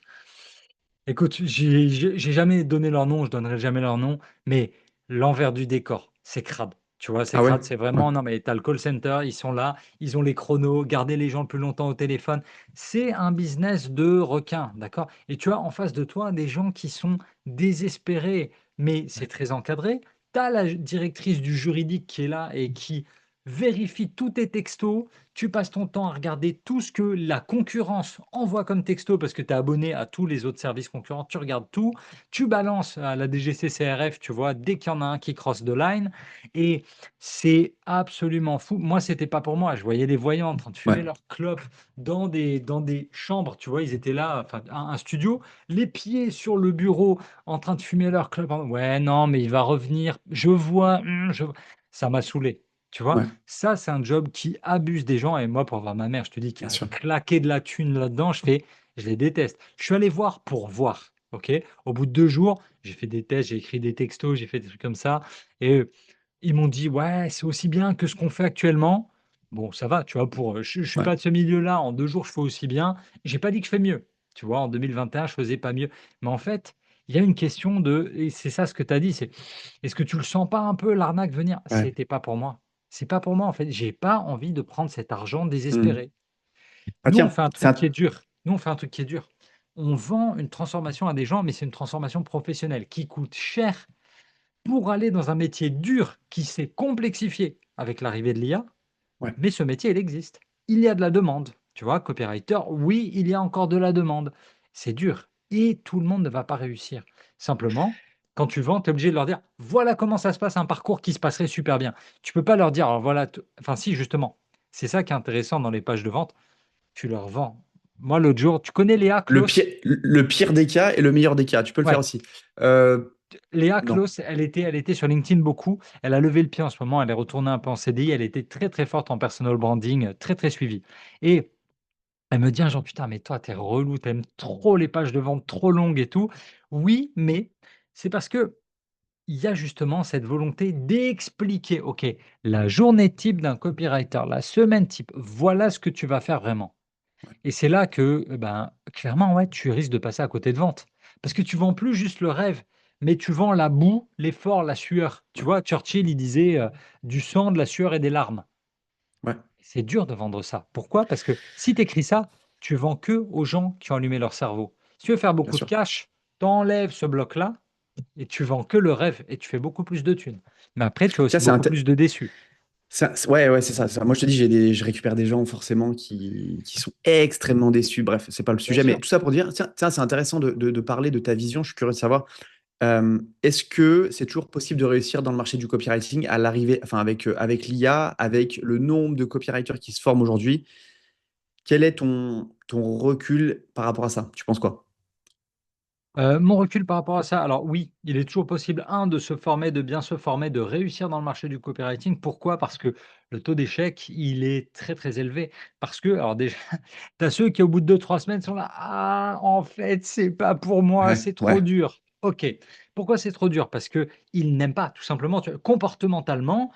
écoute, j'ai jamais donné leur nom, je donnerai jamais leur nom, mais l'envers du décor, c'est crade. Tu vois, c'est Ah ouais? crade, c'est Ouais, vraiment non, mais tu as le call center, ils sont là, ils ont les chronos, garder les gens le plus longtemps au téléphone. C'est un business de requin, d'accord? Et tu as en face de toi des gens qui sont désespérés, mais c'est ouais, très encadré. Tu as la directrice du juridique qui est là et qui vérifie tous tes textos. Tu passes ton temps à regarder tout ce que la concurrence envoie comme texto parce que tu es abonné à tous les autres services concurrents. Tu regardes tout, tu balances à la DGCCRF, tu vois, dès qu'il y en a un qui cross the line. Et c'est absolument fou. Moi, c'était pas pour moi. Je voyais les voyants en train de fumer ouais, leur clope dans des chambres. Tu vois, ils étaient là, enfin, un studio, les pieds sur le bureau en train de fumer leur clope. Ouais, non, mais il va revenir. Je vois. Ça m'a saoulé. Tu vois, ouais, ça, c'est un job qui abuse des gens et moi, pour voir ma mère, je te dis, qui bien a sûr. claqué de la thune là-dedans, je les déteste. Je suis allé voir pour voir, OK? Au bout de 2 jours, j'ai fait des tests, j'ai écrit des textos, j'ai fait des trucs comme ça et ils m'ont dit: «Ouais, c'est aussi bien que ce qu'on fait actuellement». Bon, ça va, tu vois? Je suis Ouais, pas de ce milieu-là, en 2 jours, je fais aussi bien. J'ai pas dit que je fais mieux, tu vois? En 2021, je faisais pas mieux. Mais en fait, il y a une question de et c'est ça ce que tu as dit, c'est: «Est-ce que tu le sens pas un peu l'arnaque venir?» ouais. C'était pas pour moi. C'est pas pour moi, en fait. J'ai pas envie de prendre cet argent Hmm. désespéré. Ah Nous, on tiens, fait un c'est truc qui est un... dur. Nous, on fait un truc qui est dur. On vend une transformation à des gens, mais c'est une transformation professionnelle qui coûte cher pour aller dans un métier dur qui s'est complexifié avec l'arrivée de l'IA, Ouais, mais ce métier, il existe. Il y a de la demande. Tu vois, copywriter, oui, il y a encore de la demande. C'est dur et tout le monde ne va pas réussir. Simplement, quand tu vends, tu es obligé de leur dire voilà comment ça se passe un parcours qui se passerait super bien. Tu peux pas leur dire alors voilà, enfin si justement. C'est ça qui est intéressant dans les pages de vente, tu leur vends. Moi, l'autre jour, tu connais Léa Clos? Le pire des cas et le meilleur des cas. Tu peux le faire Ouais, aussi. Euh, Léa non. Clos, elle était sur LinkedIn beaucoup. Elle a levé le pied en ce moment. Elle est retournée un peu en CDI. Elle était très, très forte en personal branding, très, très suivie. Et elle me dit un jour, putain, mais toi, t'es relou, t'aimes trop les pages de vente trop longues et tout. Oui, mais c'est parce que il y a justement cette volonté d'expliquer, OK, la journée type d'un copywriter, la semaine type, voilà ce que tu vas faire vraiment. Et c'est là que, ben, clairement, ouais, tu risques de passer à côté de vente. Parce que tu vends plus juste le rêve, mais tu vends la boue, l'effort, la sueur. Tu Ouais. vois, Churchill, il disait du sang, de la sueur et des larmes. Ouais. C'est dur de vendre ça. Pourquoi? Parce que si tu écris ça, tu vends que aux gens qui ont allumé leur cerveau. Si tu veux faire Bien beaucoup de sûr. cash, t'enlèves ce bloc-là et tu vends que le rêve et tu fais beaucoup plus de thunes. Mais après, tu as Tiens, aussi beaucoup plus de déçus. Ouais, ouais, c'est ça, Moi, je te dis, je récupère des gens forcément qui sont extrêmement déçus. Bref, c'est pas le Bien sujet, mais sûr. tout ça pour dire, tiens, c'est intéressant de parler de ta vision. Je suis curieux de savoir, est-ce que c'est toujours possible de réussir dans le marché du copywriting à l'arrivée, enfin, avec l'IA, avec le nombre de copywriters qui se forment aujourd'hui? Quel est ton recul par rapport à ça? Tu penses quoi? Mon recul par rapport à ça, alors oui, il est toujours possible, de se former, de bien se former, de réussir dans le marché du copywriting. Pourquoi? Parce que le taux d'échec, il est très, très élevé. Parce que, alors déjà, tu as ceux qui, au bout de 2 3 semaines, sont là: «Ah, en fait, c'est pas pour moi, Ouais, c'est trop ouais, dur». OK. Pourquoi c'est trop dur? Parce qu'ils n'aiment pas, tout simplement, comportementalement,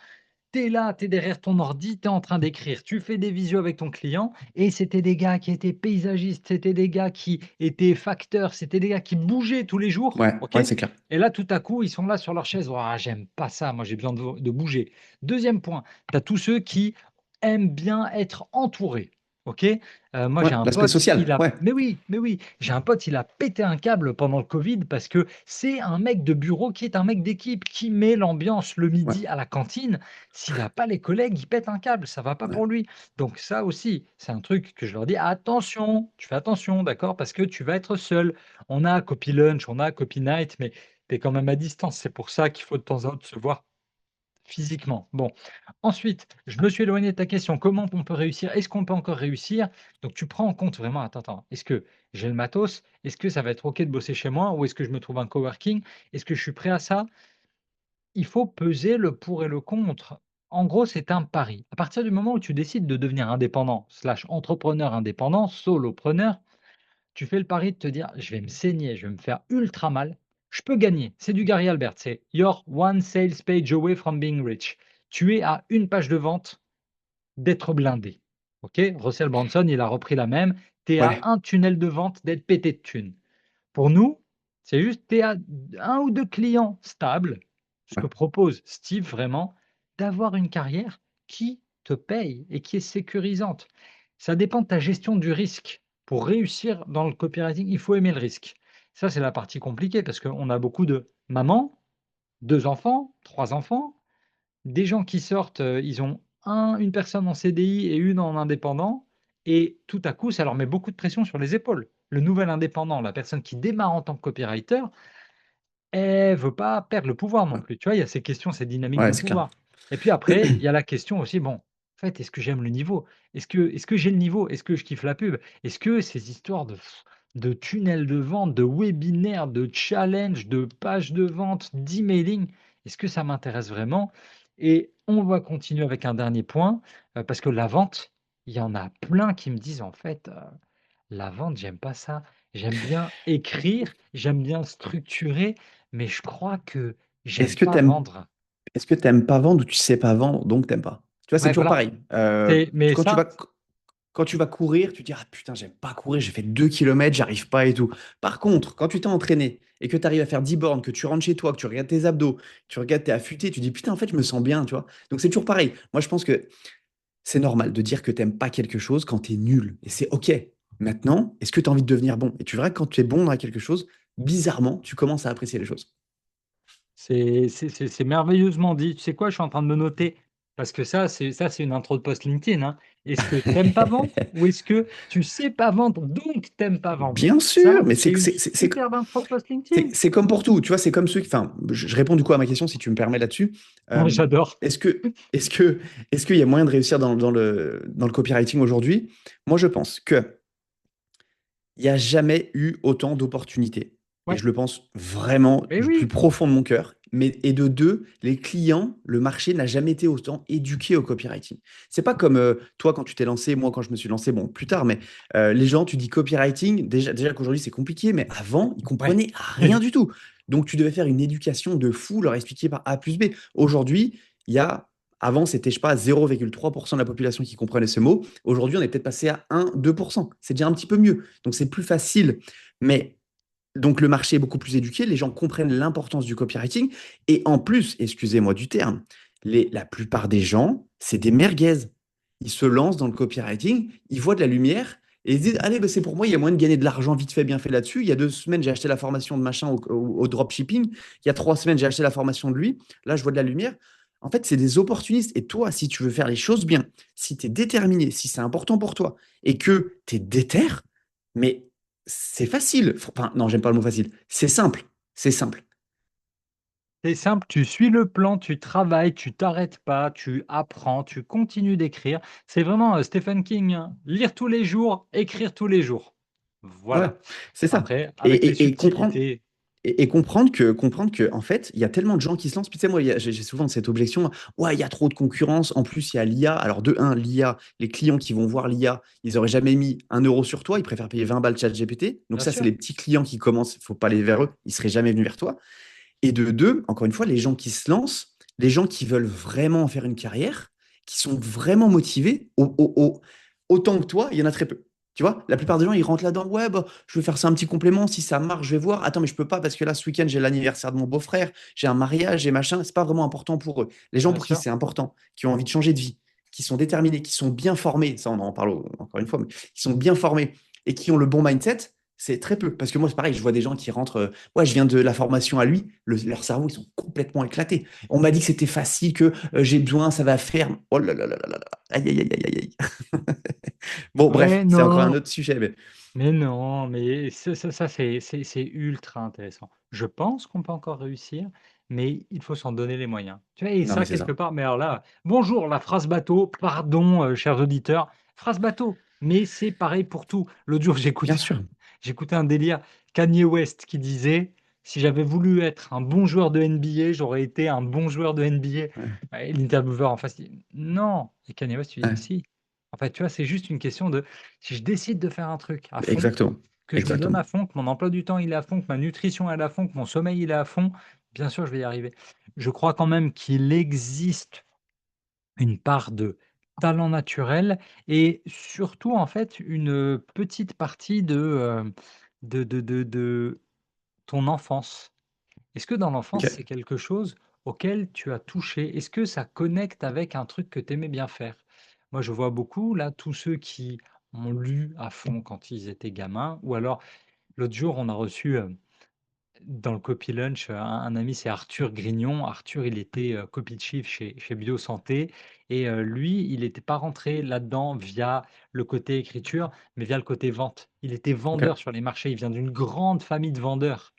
tu es là, tu es derrière ton ordi, tu es en train d'écrire, tu fais des visios avec ton client et c'était des gars qui étaient paysagistes, c'était des gars qui étaient facteurs, c'était des gars qui bougeaient tous les jours, ouais, OK? ouais, c'est clair. Et là, tout à coup, ils sont là sur leur chaise: «Ouah, j'aime pas ça, moi j'ai besoin de bouger». Deuxième point, tu as tous ceux qui aiment bien être entourés, OK? Moi Ouais, j'ai un l'aspect pote, il social, a ouais, mais oui, j'ai un pote, il a pété un câble pendant le covid parce que c'est un mec de bureau qui est un mec d'équipe, qui met l'ambiance le ouais, midi à la cantine. S'il a pas les collègues, il pète un câble, ça va pas ouais, pour lui. Donc ça aussi, c'est un truc que je leur dis: «Attention, tu fais attention, d'accord? Parce que tu vas être seul». On a Copy Lunch, on a Copy Night, mais tu es quand même à distance. C'est pour ça qu'il faut de temps à autre se voir physiquement. Bon, ensuite, je me suis éloigné de ta question. Comment on peut réussir? Est-ce qu'on peut encore réussir? Donc tu prends en compte vraiment, attends, est-ce que j'ai le matos? Est-ce que ça va être OK de bosser chez moi? Ou est-ce que je me trouve un coworking? Est-ce que je suis prêt à ça? Il faut peser le pour et le contre. En gros, c'est un pari. À partir du moment où tu décides de devenir indépendant, slash entrepreneur indépendant, solopreneur, tu fais le pari de te dire: «Je vais me saigner, je vais me faire ultra mal. Je peux gagner». C'est du Gary Albert, c'est «You're one sales page away from being rich». Tu es à une page de vente d'être blindé. OK? Russell Brunson, il a repris la même. Tu es à ouais, un tunnel de vente d'être pété de thunes. Pour nous, c'est juste, tu es à 1 ou 2 clients stables, ce ouais. que propose Steve vraiment, d'avoir une carrière qui te paye et qui est sécurisante. Ça dépend de ta gestion du risque. Pour réussir dans le copywriting, il faut aimer le risque. Ça, c'est la partie compliquée parce qu'on a beaucoup de mamans, 2 enfants, 3 enfants, des gens qui sortent, ils ont une personne en CDI et une en indépendant et tout à coup, ça leur met beaucoup de pression sur les épaules. Le nouvel indépendant, la personne qui démarre en tant que copywriter, elle veut pas perdre le pouvoir non Ouais, plus. Tu vois, il y a ces questions, ces dynamiques de ouais, c'est clair. pouvoir. Et puis après, il y a la question aussi, bon, en fait, est-ce que j'aime le niveau? Est-ce que j'ai le niveau? Est-ce que je kiffe la pub? Est-ce que ces histoires de tunnels de vente, de webinaires, de challenges, de pages de vente, d'emailing, est-ce que ça m'intéresse vraiment? Et on va continuer avec un dernier point, parce que la vente, il y en a plein qui me disent en fait, la vente, j'aime pas ça. J'aime bien écrire, j'aime bien structurer, mais je crois que Est-ce j'aime que pas t'aimes, vendre. est-ce que t'aimes pas vendre ou tu sais pas vendre, donc t'aimes pas? Tu vois, c'est Ouais, toujours voilà. pareil. Mais Quand tu ça, vas, quand tu vas courir, tu te dis, ah putain, j'aime pas courir, j'ai fait 2 kilomètres, j'arrive pas et tout. Par contre, quand tu t'es entraîné et que tu arrives à faire 10 bornes, que tu rentres chez toi, que tu regardes tes abdos, que tu regardes, t'es affûté, tu dis, putain, en fait, je me sens bien, tu vois. Donc c'est toujours pareil. Moi, je pense que c'est normal de dire que t'aimes pas quelque chose quand t'es nul. Et c'est OK. Maintenant, est-ce que tu as envie de devenir bon? Et tu verras que quand tu es bon dans quelque chose, bizarrement, tu commences à apprécier les choses. c'est merveilleusement dit. Tu sais quoi? Je suis en train de me noter parce que ça, c'est une intro de post LinkedIn, hein. Est-ce que t'aimes pas vendre ou est-ce que tu sais pas vendre, donc t'aimes pas vendre? Bien Ça, sûr, mais c'est une superbe intro post LinkedIn. c'est comme pour tout. Tu vois, c'est comme ceux qui. Enfin, je réponds du coup à ma question si tu me permets là-dessus. Moi, Euh, j'adore. est-ce que, est-ce que, est-ce qu'il y a moyen de réussir dans le copywriting aujourd'hui? Moi, je pense que il n'y a jamais eu autant d'opportunités. Et Ouais. je le pense vraiment Mais du plus oui, profond de mon cœur. Mais, et de deux, les clients, le marché n'a jamais été autant éduqué au copywriting. C'est pas comme toi quand tu t'es lancé, moi quand je me suis lancé, bon, plus tard, mais les gens, tu dis copywriting, déjà qu'aujourd'hui c'est compliqué, mais avant, ils ouais. comprenaient rien du tout. Donc tu devais faire une éducation de fou, leur expliquer par A plus B. Aujourd'hui, il y a avant, c'était, je sais pas, 0,3% de la population qui comprenait ce mot. Aujourd'hui, on est peut-être passé à 1-2%. C'est déjà un petit peu mieux. Donc, c'est plus facile. Mais donc, le marché est beaucoup plus éduqué. Les gens comprennent l'importance du copywriting. Et en plus, excusez-moi du terme, la plupart des gens, c'est des merguez. Ils se lancent dans le copywriting, ils voient de la lumière et ils se disent, allez, ben, c'est pour moi, il y a moyen de gagner de l'argent vite fait, bien fait là-dessus. Il y a 2 semaines, j'ai acheté la formation de machin au dropshipping. Il y a 3 semaines, j'ai acheté la formation de lui. Là, je vois de la lumière. En fait, c'est des opportunistes. Et toi, si tu veux faire les choses bien, si tu es déterminé, si c'est important pour toi et que tu es déter, mais c'est facile. Enfin, non, j'aime pas le mot facile. C'est simple. C'est simple. C'est simple, tu suis le plan, tu travailles, tu t'arrêtes pas, tu apprends, tu continues d'écrire. C'est vraiment Stephen King, hein. Lire tous les jours, écrire tous les jours. Ouais, Voilà. c'est ça. Après, Et, avec les et comprendre, subtilités, et comprendre que, en fait, il y a tellement de gens qui se lancent. Puis, tu sais, moi, j'ai souvent cette objection. Ouais, il y a trop de concurrence. En plus, il y a l'IA. Alors, de un, l'IA, les clients qui vont voir l'IA, ils auraient jamais mis 1 euro sur toi. Ils préfèrent payer 20 balles chat GPT. Donc, bien ça, c'est sûr, les petits clients qui commencent. Il faut pas aller vers eux. Ils seraient jamais venus vers toi. Et de deux, encore une fois, les gens qui se lancent, les gens qui veulent vraiment en faire une carrière, qui sont vraiment motivés, autant que toi, il y en a très peu. Tu vois, la plupart des gens, ils rentrent là-dedans. Ouais, bah, je vais faire ça un petit complément. Si ça marche, je vais voir. Attends, mais je peux pas parce que là, ce week-end, j'ai l'anniversaire de mon beau-frère, j'ai un mariage, j'ai machin. C'est pas vraiment important pour eux. Les gens bien pour qui sûr. c'est important, qui ont envie de changer de vie, qui sont déterminés, qui sont bien formés, ça, on en parle encore une fois, mais qui sont bien formés et qui ont le bon mindset, c'est très peu. Parce que moi, c'est pareil, je vois des gens qui rentrent. Ouais, je viens de la formation à lui. Leur cerveau, ils sont complètement éclatés. On m'a dit que c'était facile, que j'ai besoin, ça va faire. Oh là là là là là là. Aïe, aïe, aïe, aïe, aïe. Bon, bref, Ouais, c'est encore un non, autre sujet. Mais... mais non, mais ça, c'est ultra intéressant. Je pense qu'on peut encore réussir, mais il faut s'en donner les moyens. Tu vois, et Non, mais ça, c'est quelque ça. part, mais alors là, bonjour, la phrase bateau, pardon, chers auditeurs, phrase bateau, mais c'est pareil pour tout. L'autre jour, Bien sûr. j'écoutais un délire Kanye West qui disait, si j'avais voulu être un bon joueur de NBA, j'aurais été un bon joueur de Ouais, NBA. Ouais, l'intervieweur en face dit, non. Et Kanye West, il dit, ouais. si. En fait, tu vois, c'est juste une question de, si je décide de faire un truc à fond, Exactement. que je me donne à Exactement. fond, que mon emploi du temps il est à fond, que ma nutrition elle est à fond, que mon sommeil il est à fond, bien sûr, je vais y arriver. Je crois quand même qu'il existe une part de talent naturel et surtout, en fait, une petite partie de ton enfance. Est-ce que dans l'enfance, c'est Ok. quelque chose auquel tu as touché? Est-ce que ça connecte avec un truc que tu aimais bien faire? Moi, je vois beaucoup, là, tous ceux qui ont lu à fond quand ils étaient gamins, ou alors l'autre jour, on a reçu dans le Copy Lunch un ami, c'est Arthur Grignon. Arthur, il était copy chief chez Biosanté et lui, il n'était pas rentré là-dedans via le côté écriture, mais via le côté vente. Il était vendeur Ok. sur les marchés. Il vient d'une grande famille de vendeurs.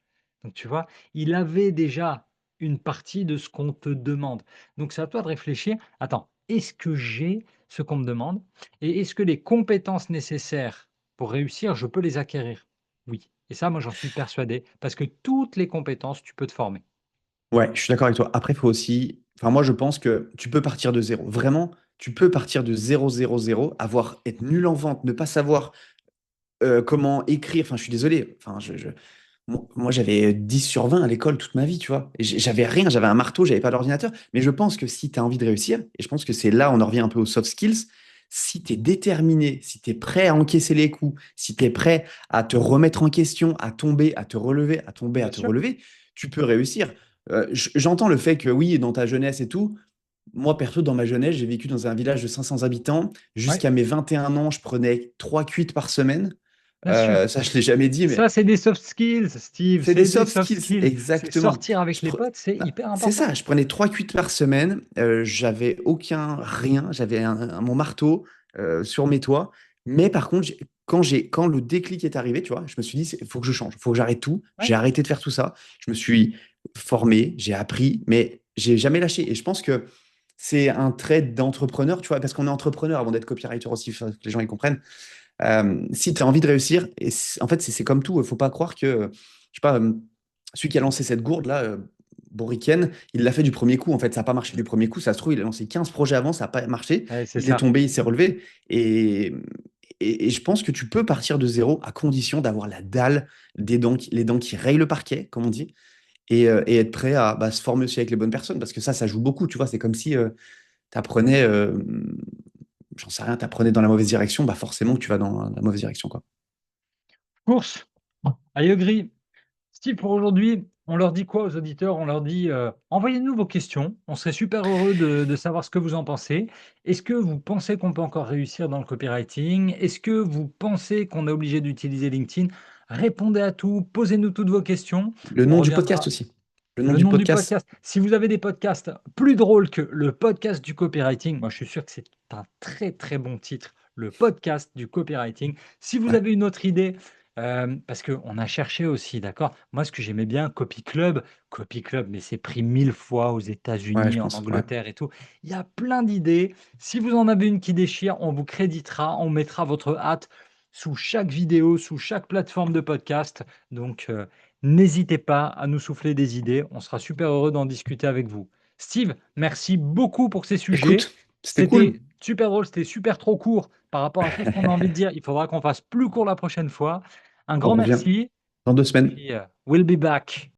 Donc, tu vois, il avait déjà une partie de ce qu'on te demande. Donc, c'est à toi de réfléchir. Attends, est-ce que j'ai ce qu'on me demande? Et est-ce que les compétences nécessaires pour réussir, je peux les acquérir? Oui. Et ça, moi, j'en suis persuadé, parce que toutes les compétences, tu peux te former. Ouais, je suis d'accord avec toi. Après, il faut aussi. Enfin, moi, je pense que tu peux partir de zéro. Vraiment, tu peux partir de 0, 0, 0, être nul en vente, ne pas savoir comment écrire. Enfin, je suis désolé. Enfin, moi, j'avais 10 sur 20 à l'école toute ma vie, tu vois. Et j'avais rien, j'avais un marteau, j'avais pas d'ordinateur. Mais je pense que si tu as envie de réussir, et je pense que c'est là, on en revient un peu aux soft skills, si tu es déterminé, si tu es prêt à encaisser les coups, si tu es prêt à te remettre en question, à tomber, à te relever, à tomber, à Bien te sûr. relever, tu peux réussir. J'entends le fait que oui, dans ta jeunesse et tout, moi, perso, dans ma jeunesse, j'ai vécu dans un village de 500 habitants. Oui, Jusqu'à mes 21 ans, je prenais 3 cuites par semaine. bien sûr. Ça, je ne l'ai jamais dit, mais Ça, c'est des soft skills, Steve, c'est des c'est des soft soft skills, skills. C'est exactement. sortir avec Je les pre- potes, c'est bah, hyper c'est important. ça, je prenais 3 cuites par semaine. J'avais aucun rien. J'avais mon marteau. sur mes toits. Mais par contre, quand le déclic est arrivé, tu vois, je me suis dit, il faut que je change, il faut que j'arrête tout. J'ai Ouais. arrêté de faire tout ça. Je me suis formé, j'ai appris, mais j'ai jamais lâché. Et je pense que c'est un trait d'entrepreneur, tu vois, parce qu'on est entrepreneur avant d'être copywriter aussi, faut que les gens y comprennent. Si tu as envie de réussir, et en fait, c'est comme tout, il faut pas croire que, je sais pas, celui qui a lancé cette gourde-là, Boriken, il l'a fait du premier coup. En fait, ça n'a pas marché du premier coup. Ça se trouve, il a lancé 15 projets avant, ça n'a pas marché. Ouais, c'est Il est ça. tombé, il s'est relevé. Et, et je pense que tu peux partir de zéro à condition d'avoir la dalle, les dents qui rayent le parquet, comme on dit, et être prêt à se former aussi avec les bonnes personnes. Parce que ça joue beaucoup. Tu vois, c'est comme si tu apprenais, j'en sais rien, tu apprenais dans la mauvaise direction, bah forcément que tu vas dans la mauvaise direction, quoi. Course, I agree. Steve, pour aujourd'hui, on leur dit quoi aux auditeurs? On leur dit, envoyez-nous vos questions. On serait super heureux de savoir ce que vous en pensez. Est-ce que vous pensez qu'on peut encore réussir dans le copywriting? Est-ce que vous pensez qu'on est obligé d'utiliser LinkedIn? Répondez à tout, posez-nous toutes vos questions. Le On nom du podcast reviendra. aussi. Le nom Le du nom du podcast. podcast. Si vous avez des podcasts plus drôles que le podcast du copywriting, moi je suis sûr que c'est un très très bon titre, le podcast du copywriting. Si vous Ouais, avez une autre idée, parce qu'on a cherché aussi, d'accord? Moi, ce que j'aimais bien, Copy Club, mais c'est pris 1000 fois aux ouais, je États-Unis, en pense. Ouais. Angleterre et tout. Il y a plein d'idées. Si vous en avez une qui déchire, on vous créditera, on mettra votre hâte sous chaque vidéo, sous chaque plateforme de podcast. Donc, n'hésitez pas à nous souffler des idées. On sera super heureux d'en discuter avec vous. Steve, merci beaucoup pour ces sujets. Écoute, c'était cool. C'était super drôle, c'était super trop court par rapport à tout ce qu'on a envie de dire. Il faudra qu'on fasse plus court la prochaine fois. Un On grand revient merci. dans 2 Et semaines. puis, we'll be back.